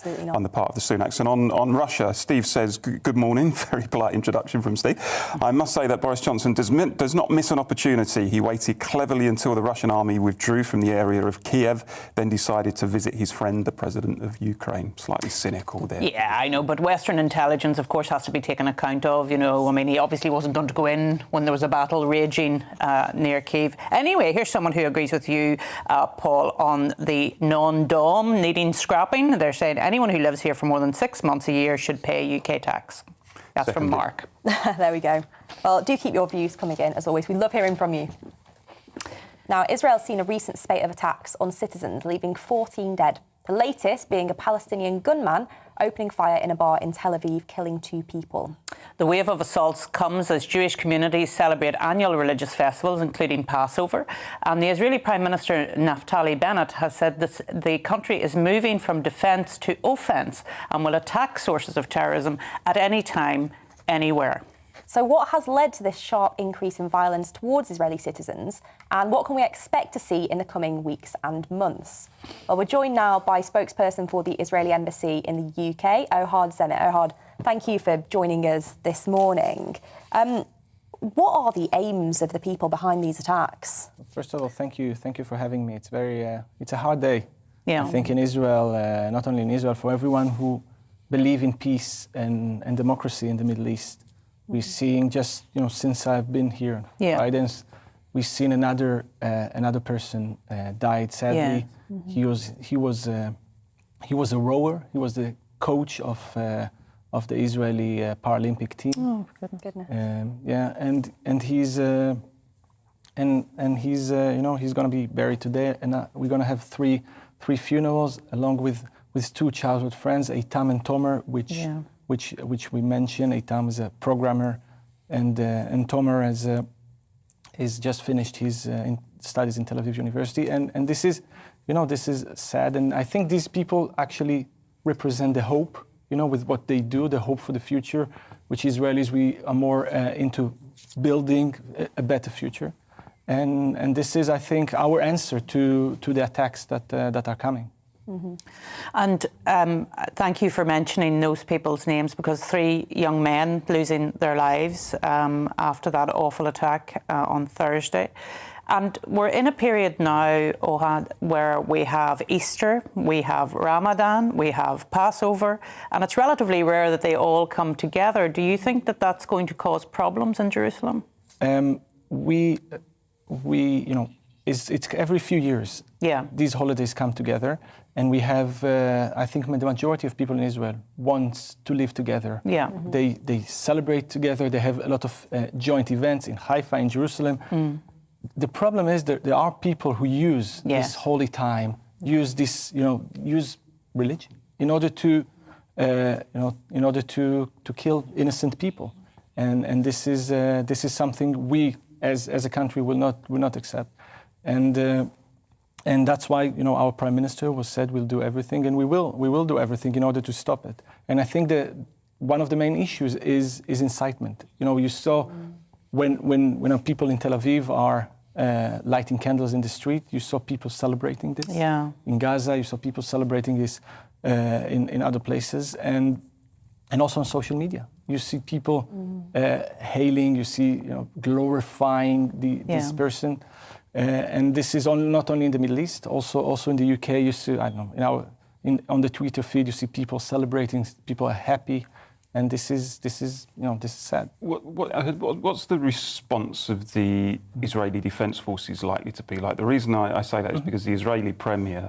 Sunaks. And on Russia, Steve says, good morning, very polite introduction from Steve. I must say that Boris Johnson does not miss an opportunity. He waited cleverly until the Russian army withdrew from the area of Kiev, then decided to visit his friend, the president of Ukraine. Slightly cynical there. Yeah, I know, but Western intelligence, of course, has to be taken account of. You know, I mean, he obviously wasn't going to go in when there was a battle raging near Kiev. Anyway, here's someone who agrees with you, Paul, on the non-dom needing scrapping. They're saying anyone who lives here for more than 6 months a year should pay UK tax. That's from Mark. There we go. Well, do keep your views coming in, as always. We love hearing from you. Now, Israel's seen a recent spate of attacks on citizens, leaving 14 dead. The latest being a Palestinian gunman opening fire in a bar in Tel Aviv, killing 2 people. The wave of assaults comes as Jewish communities celebrate annual religious festivals, including Passover. And the Israeli Prime Minister Naftali Bennett has said that the country is moving from defence to offence and will attack sources of terrorism at any time, anywhere. So what has led to this sharp increase in violence towards Israeli citizens, and what can we expect to see in the coming weeks and months? Well, we're joined now by spokesperson for the Israeli Embassy in the UK, Ohad Zemet. Ohad, thank you for joining us this morning. What are the aims of the people behind these attacks? First of all, thank you for having me. It's it's a hard day. Yeah. I think in Israel, not only in Israel, for everyone who believe in peace and democracy in the Middle East. We're seeing just, since I've been here, Biden's, we've seen another person died sadly. Yeah. He was a rower. He was the coach of the Israeli Paralympic team. Oh, goodness. And he's he's going to be buried today, and we're going to have three funerals along with 2 childhood friends, Eitam and Tomer, which we mentioned. Eitam is a programmer, and Tomer is just finished his studies in Tel Aviv University. And this is sad. And I think these people actually represent the hope, with what they do, the hope for the future, which Israelis, we are more into building a better future. And this is, I think, our answer to the attacks that are coming. Mm-hmm. And thank you for mentioning those people's names, because 3 young men losing their lives after that awful attack on Thursday. And we're in a period now, Ohad, where we have Easter, we have Ramadan, we have Passover, and it's relatively rare that they all come together. Do you think that that's going to cause problems in Jerusalem? it's every few years. Yeah. These holidays come together, and we have, I think, the majority of people in Israel wants to live together. Yeah. They celebrate together. They have a lot of joint events in Haifa, in Jerusalem. The problem is that there are people who use this holy time, use this, use religion in order to, to kill innocent people, and this is something we as a country will not accept, and that's why our Prime Minister was said we'll do everything, and we will do everything in order to stop it. And I think that one of the main issues is incitement. You saw when people in Tel Aviv are lighting candles in the street, you saw people celebrating this. Yeah. In Gaza, you saw people celebrating this in other places, and also on social media. You see people hailing, you see glorifying this person, and this is not only in the Middle East, also in the UK. You see, I don't know, on the Twitter feed, you see people celebrating, people are happy. And this is sad. What's the response of the Israeli Defense Forces likely to be like? The reason I say that is because the Israeli Premier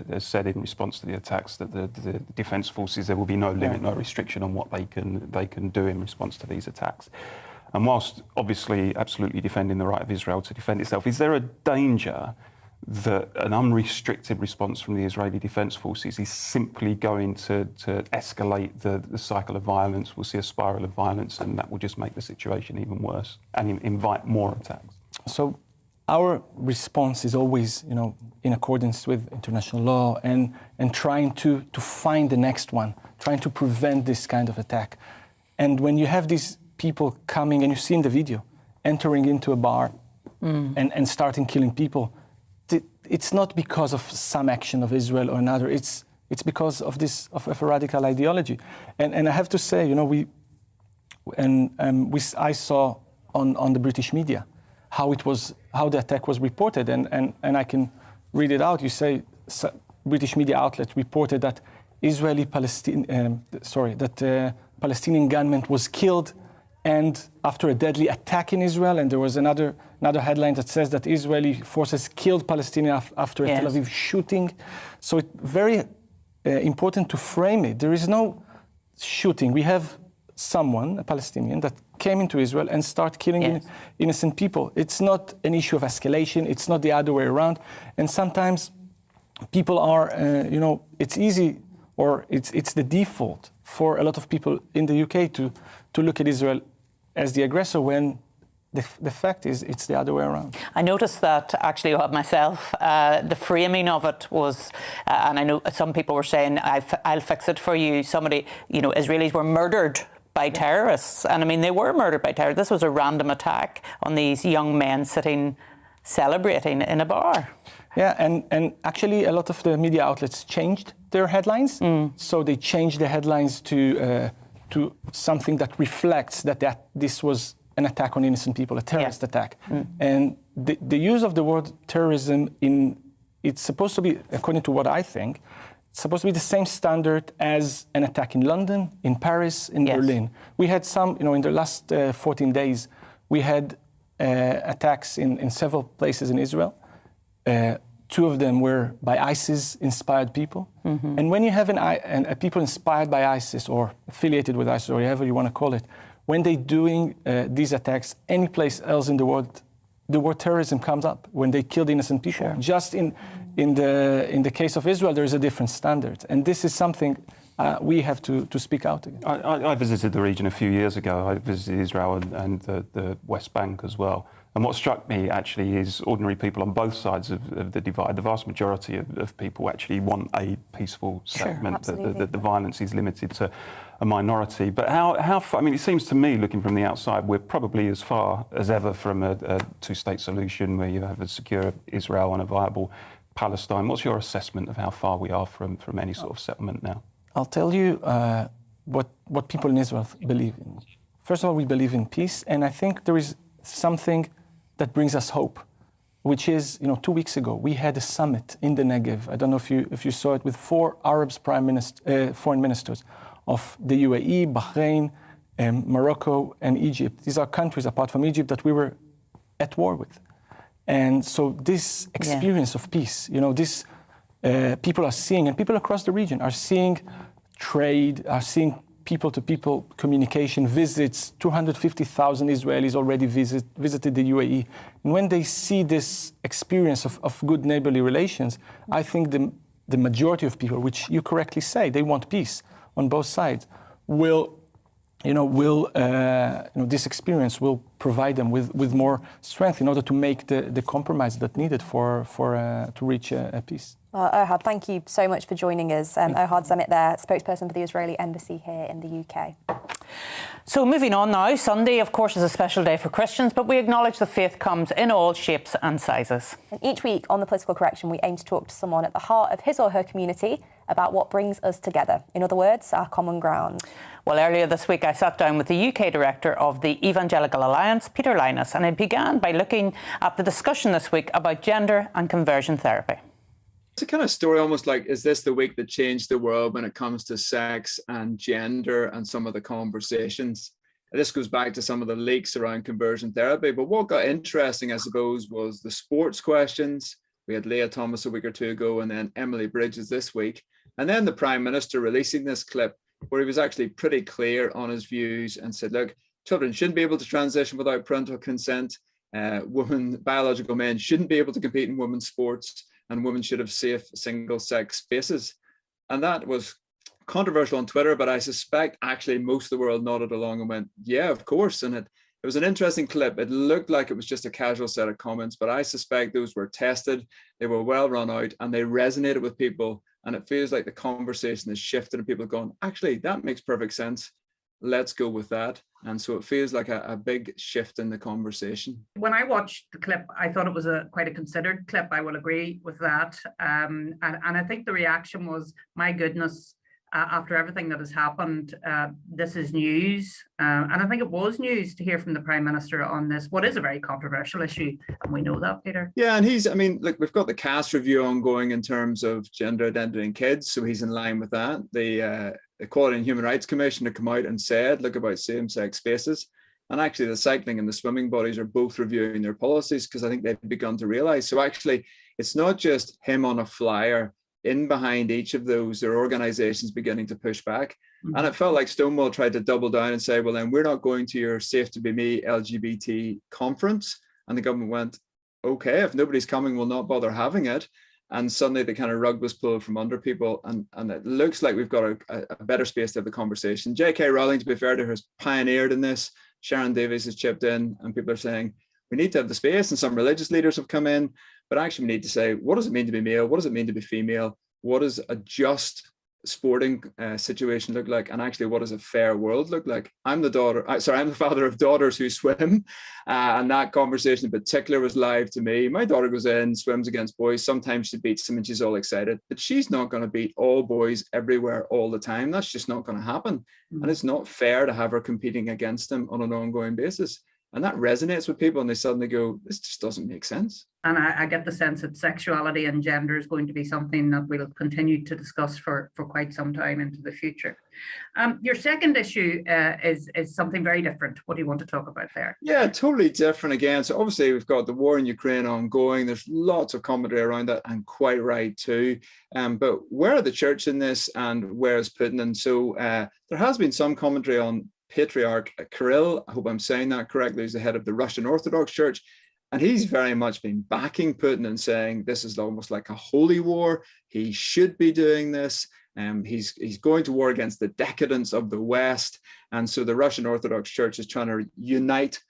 has said in response to the attacks that the Defense Forces, there will be no limit, no restriction on what they can do in response to these attacks. And whilst obviously absolutely defending the right of Israel to defend itself, is there a danger that an unrestricted response from the Israeli Defense Forces is simply going to escalate the cycle of violence? We'll see a spiral of violence, and that will just make the situation even worse and invite more attacks. So our response is always, in accordance with international law and trying to find the next one, trying to prevent this kind of attack. And when you have these people coming, and you see in the video, entering into a bar and starting killing people, it's not because of some action of Israel or another. It's because of a radical ideology, and I have to say, I saw on the British media how the attack was reported, and I can read it out. You say British media outlet reported that Palestinian gunman was killed, and after a deadly attack in Israel, and there was another headline that says that Israeli forces killed Palestinians after a Tel Aviv shooting. So it's very important to frame it. There is no shooting. We have someone, a Palestinian, that came into Israel and started killing innocent people. It's not an issue of escalation. It's not the other way around. And sometimes people are, it's easy, or it's the default for a lot of people in the UK to look at Israel as the aggressor, when the fact is it's the other way around. I noticed that actually myself, the framing of it was, and I know some people were saying, I'll fix it for you. Somebody, Israelis were murdered by terrorists. And I mean, they were murdered by terrorists. This was a random attack on these young men sitting celebrating in a bar. Yeah, and actually a lot of the media outlets changed their headlines. So they changed the headlines to something that reflects that this was an attack on innocent people, a terrorist attack. And the use of the word terrorism it's supposed to be, according to what I think, it's supposed to be the same standard as an attack in London, in Paris, in Berlin. We had some, in the last 14 days, we had attacks in several places in Israel. Two of them were by ISIS-inspired people. And when you have a people inspired by ISIS or affiliated with ISIS, or whatever you want to call it, when they're doing these attacks any place else in the world, the word terrorism comes up. When they killed innocent people. Sure. Just in the case of Israel, there is a different standard. And this is something we have to speak out against. I visited the region a few years ago. I visited Israel and the West Bank as well. And what struck me actually is ordinary people on both sides of the divide. The vast majority of people actually want a peaceful settlement. Sure, the violence is limited to a minority. But how far, I mean, it seems to me, looking from the outside, we're probably as far as ever from a two-state solution where you have a secure Israel and a viable Palestine. What's your assessment of how far we are from any sort of settlement now? I'll tell you what people in Israel believe in. First of all, we believe in peace, and I think there is something that brings us hope, which is, 2 weeks ago, we had a summit in the Negev. I don't know if you saw it, with 4 Arab foreign ministers of the UAE, Bahrain, Morocco, and Egypt. These are countries, apart from Egypt, that we were at war with. And so this experience of peace, this people are seeing, and people across the region are seeing trade, are seeing people-to-people communication, visits. 250,000 Israelis already visited the UAE. And when they see this experience of good neighborly relations, I think the majority of people, which you correctly say, they want peace on both sides, this experience will provide them with more strength in order to make the compromise that's needed to reach a peace. Well, Ohad, thank you so much for joining us. Ohad Zemit there, spokesperson for the Israeli Embassy here in the UK. So moving on now, Sunday, of course, is a special day for Christians, but we acknowledge that faith comes in all shapes and sizes. And each week on The Political Correction, we aim to talk to someone at the heart of his or her community about what brings us together. In other words, our common ground. Well, earlier this week, I sat down with the UK director of the Evangelical Alliance, Peter Linus, and I began by looking at the discussion this week about gender and conversion therapy. It's a kind of story almost like, is this the week that changed the world when it comes to sex and gender and some of the conversations? This goes back to some of the leaks around conversion therapy. But what got interesting, I suppose, was the sports questions. We had Leah Thomas a week or two ago, and then Emily Bridges this week. And then the Prime Minister releasing this clip where he was actually pretty clear on his views and said, look, children shouldn't be able to transition without parental consent. Biological men shouldn't be able to compete in women's sports, and women should have safe single-sex spaces. And that was controversial on Twitter, but I suspect actually most of the world nodded along and went, yeah, of course. And it was an interesting clip. It looked like it was just a casual set of comments, but I suspect those were tested, they were well run out, and they resonated with people. And it feels like the conversation has shifted and people have gone, actually, that makes perfect sense. Let's go with that. And so it feels like a big shift in the conversation. When I watched the clip, I thought it was quite a considered clip. I will agree with that. And I think the reaction was, my goodness, after everything that has happened, this is news. And I think it was news to hear from the Prime Minister on this, what is a very controversial issue. And we know that, Peter. Yeah, and look, we've got the CAST review ongoing in terms of gender identity in kids. So he's in line with that. The Equality and Human Rights Commission have come out and said, look, about same-sex spaces. And actually the cycling and the swimming bodies are both reviewing their policies because I think they've begun to realize. So actually, it's not just him on a flyer. In behind each of those, there are organizations beginning to push back. Mm-hmm. And it felt like Stonewall tried to double down and say, well, then we're not going to your Safe to Be Me LGBT conference. And the government went, okay, if nobody's coming, we'll not bother having it. And suddenly the kind of rug was pulled from under people. And it looks like we've got a better space to have the conversation. J.K. Rowling, to be fair to her, has pioneered in this. Sharon Davies has chipped in, and people are saying, we need to have the space. And some religious leaders have come in. But actually, we need to say, what does it mean to be male? What does it mean to be female? What does a just sporting situation look like? And actually, what does a fair world look like? I'm the father of daughters who swim. And that conversation in particular was live to me. My daughter goes in, swims against boys. Sometimes she beats them and she's all excited. But she's not going to beat all boys everywhere all the time. That's just not going to happen. Mm-hmm. And it's not fair to have her competing against them on an ongoing basis. And that resonates with people and they suddenly go, this just doesn't make sense. And I get the sense that sexuality and gender is going to be something that we'll continue to discuss for quite some time into the future. Your second issue is something very different. What do you want to talk about there? Yeah, totally different again. So obviously we've got the war in Ukraine ongoing. There's lots of commentary around that, and quite right too. But where are the church in this and where is Putin? And so there has been some commentary on Patriarch Kirill, I hope I'm saying that correctly, he's the head of the Russian Orthodox Church. And he's very much been backing Putin and saying this is almost like a holy war. He should be doing this. He's going to war against the decadence of the West. And so the Russian Orthodox Church is trying to unite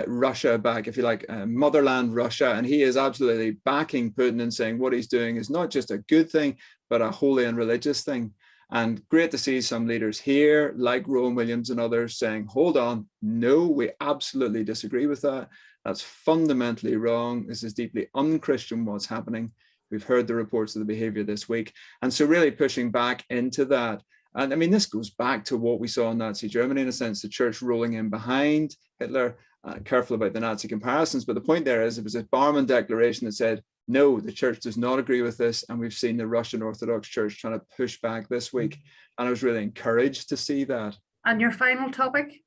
Russia back, if you like, motherland Russia. And he is absolutely backing Putin and saying what he's doing is not just a good thing, but a holy and religious thing. And great to see some leaders here, like Rowan Williams and others, saying, hold on, no, we absolutely disagree with that. That's fundamentally wrong. This is deeply un-Christian what's happening. We've heard the reports of the behavior this week. And so really pushing back into that. And I mean, this goes back to what we saw in Nazi Germany, in a sense, the church rolling in behind Hitler, careful about the Nazi comparisons. But the point there is, it was a Barmen declaration that said, no, the church does not agree with this. And we've seen the Russian Orthodox Church trying to push back this week. And I was really encouraged to see that. And your final topic?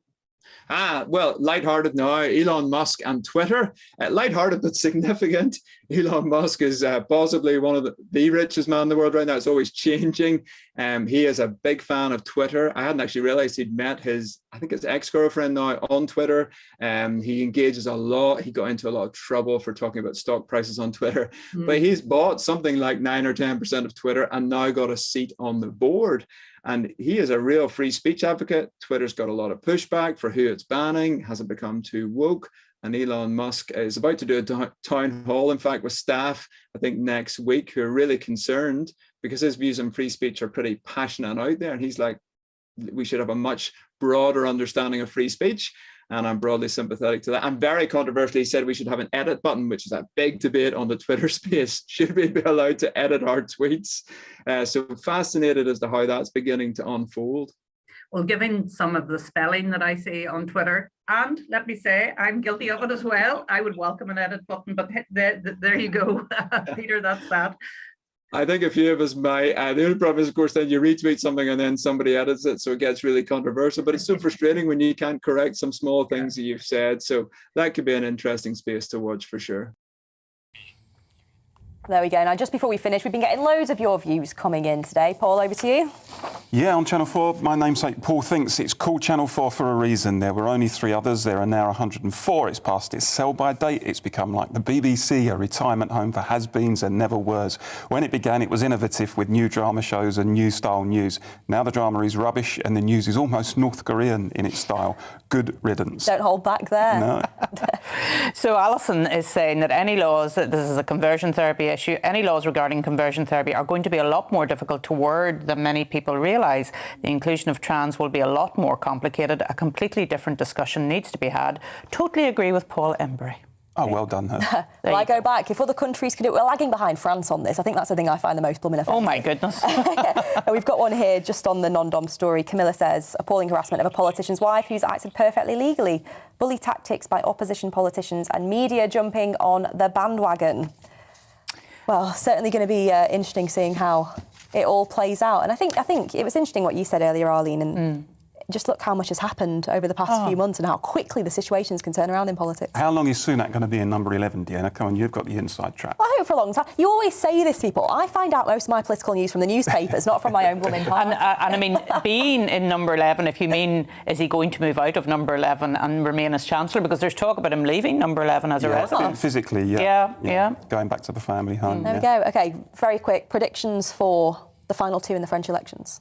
Well, lighthearted now, Elon Musk and Twitter. Lighthearted but significant. Elon Musk is possibly one of the richest man in the world right now. It's always changing. He is a big fan of Twitter. I hadn't actually realized he'd met his ex-girlfriend now on Twitter. He engages a lot. He got into a lot of trouble for talking about stock prices on Twitter. But he's bought something like 9 or 10% of Twitter and now got a seat on the board. And he is a real free speech advocate. Twitter's got a lot of pushback for who it's banning. Has it become too woke? And Elon Musk is about to do a town hall, in fact, with staff, I think next week, who are really concerned because his views on free speech are pretty passionate and out there. And he's like, we should have a much broader understanding of free speech. And I'm broadly sympathetic to that. And very controversially, he said we should have an edit button, which is a big debate on the Twitter space. Should we be allowed to edit our tweets? So fascinated as to how that's beginning to unfold. Well, given some of the spelling that I see on Twitter, and let me say, I'm guilty of it as well, I would welcome an edit button, but there you go, Peter, that's that. I think a few of us might. The only problem is, of course, then you retweet something and then somebody edits it, so it gets really controversial. But it's so frustrating when you can't correct some small things that you've said. So that could be an interesting space to watch for sure. There we go. Now, just before we finish, we've been getting loads of your views coming in today. Paul, over to you. Yeah, on Channel 4, my namesake Paul thinks it's called Channel 4 for a reason. There were only 3 others. There are now 104. It's past its sell-by date. It's become like the BBC, a retirement home for has-beens and never-weres. When it began, it was innovative with new drama shows and new-style news. Now the drama is rubbish and the news is almost North Korean in its style. Good riddance. Don't hold back there. No. So Alison is saying that any laws, this is a conversion therapy issue, any laws regarding conversion therapy are going to be a lot more difficult to word than many people realise. The inclusion of trans will be a lot more complicated. A completely different discussion needs to be had. Totally agree with Paul Embry. Oh, well done, her. Well, I go back. If other countries can do it, we're lagging behind France on this. I think that's the thing I find the most blooming offensive. Oh, my goodness. We've got one here just on the non-dom story. Camilla says, appalling harassment of a politician's wife who's acted perfectly legally. Bully tactics by opposition politicians and media jumping on the bandwagon. Well, certainly going to be interesting seeing how it all plays out. And I think it was interesting what you said earlier, Arlene, and just look how much has happened over the past few months and how quickly the situations can turn around in politics. How long is Sunak going to be in number 11, Deanna? Come on, you've got the inside track. I hope for a long time. You always say this, people. I find out most of my political news from the newspapers, not from my own woman party. And I mean, being in number 11, if you mean, is he going to move out of number 11 and remain as Chancellor? Because there's talk about him leaving number 11 as a resident. Physically, yeah. Going back to the family home. There we go. OK, very quick. Predictions for the final 2 in the French elections.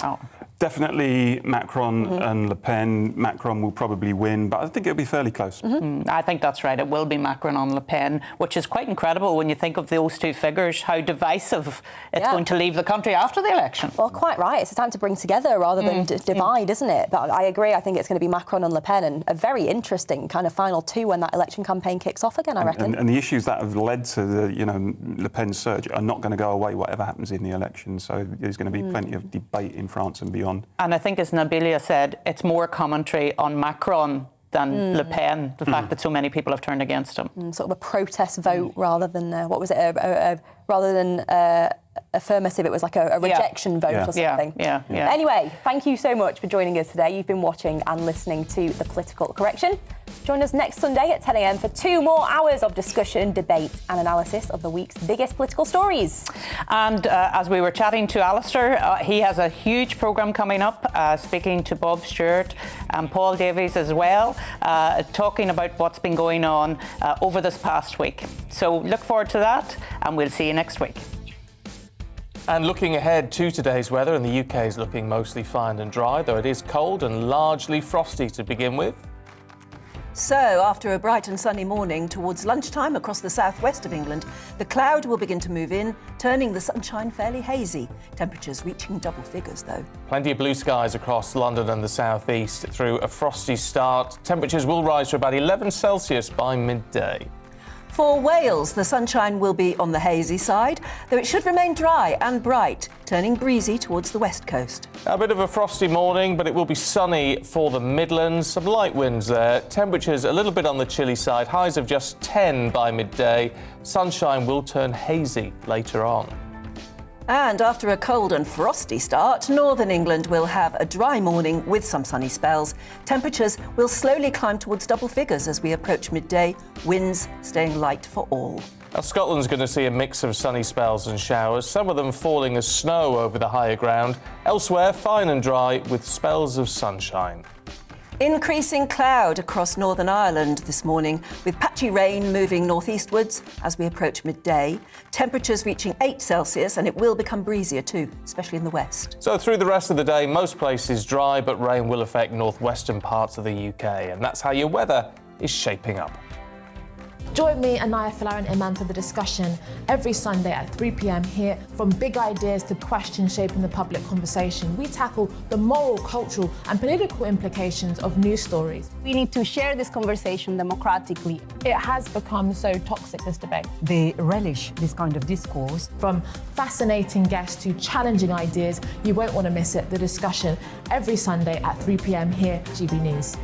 Oh. Definitely Macron and Le Pen. Macron will probably win, but I think it'll be fairly close. I think that's right. It will be Macron and Le Pen, which is quite incredible when you think of those 2 figures, how divisive it's going to leave the country after the election. Well, quite right. It's a time to bring together rather than divide, isn't it? But I agree. I think it's going to be Macron and Le Pen, and a very interesting kind of final 2 when that election campaign kicks off again, I reckon. And the issues that have led to the, Le Pen surge are not going to go away whatever happens in the election. So there's going to be plenty of debate in France and beyond. And I think, as Nabilia said, it's more commentary on Macron than Le Pen, the fact that so many people have turned against him. Sort of a protest vote rather than, what was it, rather than affirmative, it was like a rejection vote or something. Yeah. Anyway, thank you so much for joining us today. You've been watching and listening to The Political Correction. Join us next Sunday at 10 a.m. for 2 more hours of discussion, debate and analysis of the week's biggest political stories. And as we were chatting to Alistair, he has a huge programme coming up, speaking to Bob Stewart and Paul Davies as well, talking about what's been going on over this past week. So look forward to that, and we'll see you next week. And looking ahead to today's weather, and the UK is looking mostly fine and dry, though it is cold and largely frosty to begin with. So, after a bright and sunny morning, towards lunchtime across the southwest of England, the cloud will begin to move in, turning the sunshine fairly hazy. Temperatures reaching double figures, though. Plenty of blue skies across London and the southeast through a frosty start. Temperatures will rise to about 11 Celsius by midday. For Wales, the sunshine will be on the hazy side, though it should remain dry and bright, turning breezy towards the west coast. A bit of a frosty morning, but it will be sunny for the Midlands. Some light winds there. Temperatures a little bit on the chilly side. Highs of just 10 by midday. Sunshine will turn hazy later on. And after a cold and frosty start, northern England will have a dry morning with some sunny spells. Temperatures will slowly climb towards double figures as we approach midday, winds staying light for all. Now, Scotland's going to see a mix of sunny spells and showers, some of them falling as snow over the higher ground. Elsewhere, fine and dry with spells of sunshine. Increasing cloud across Northern Ireland this morning, with patchy rain moving northeastwards as we approach midday. Temperatures reaching 8 Celsius, and it will become breezier too, especially in the west. So through the rest of the day, most places dry, but rain will affect northwestern parts of the UK, and that's how your weather is shaping up. Join me, Anaya Falarin Iman, for the discussion every Sunday at 3 p.m. here. From big ideas to questions shaping the public conversation, we tackle the moral, cultural and political implications of news stories. We need to share this conversation democratically. It has become so toxic, this debate. They relish this kind of discourse. From fascinating guests to challenging ideas, you won't want to miss it. The discussion every Sunday at 3 p.m. here, GB News.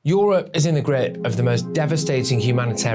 Europe is in the grip of the most devastating humanitarian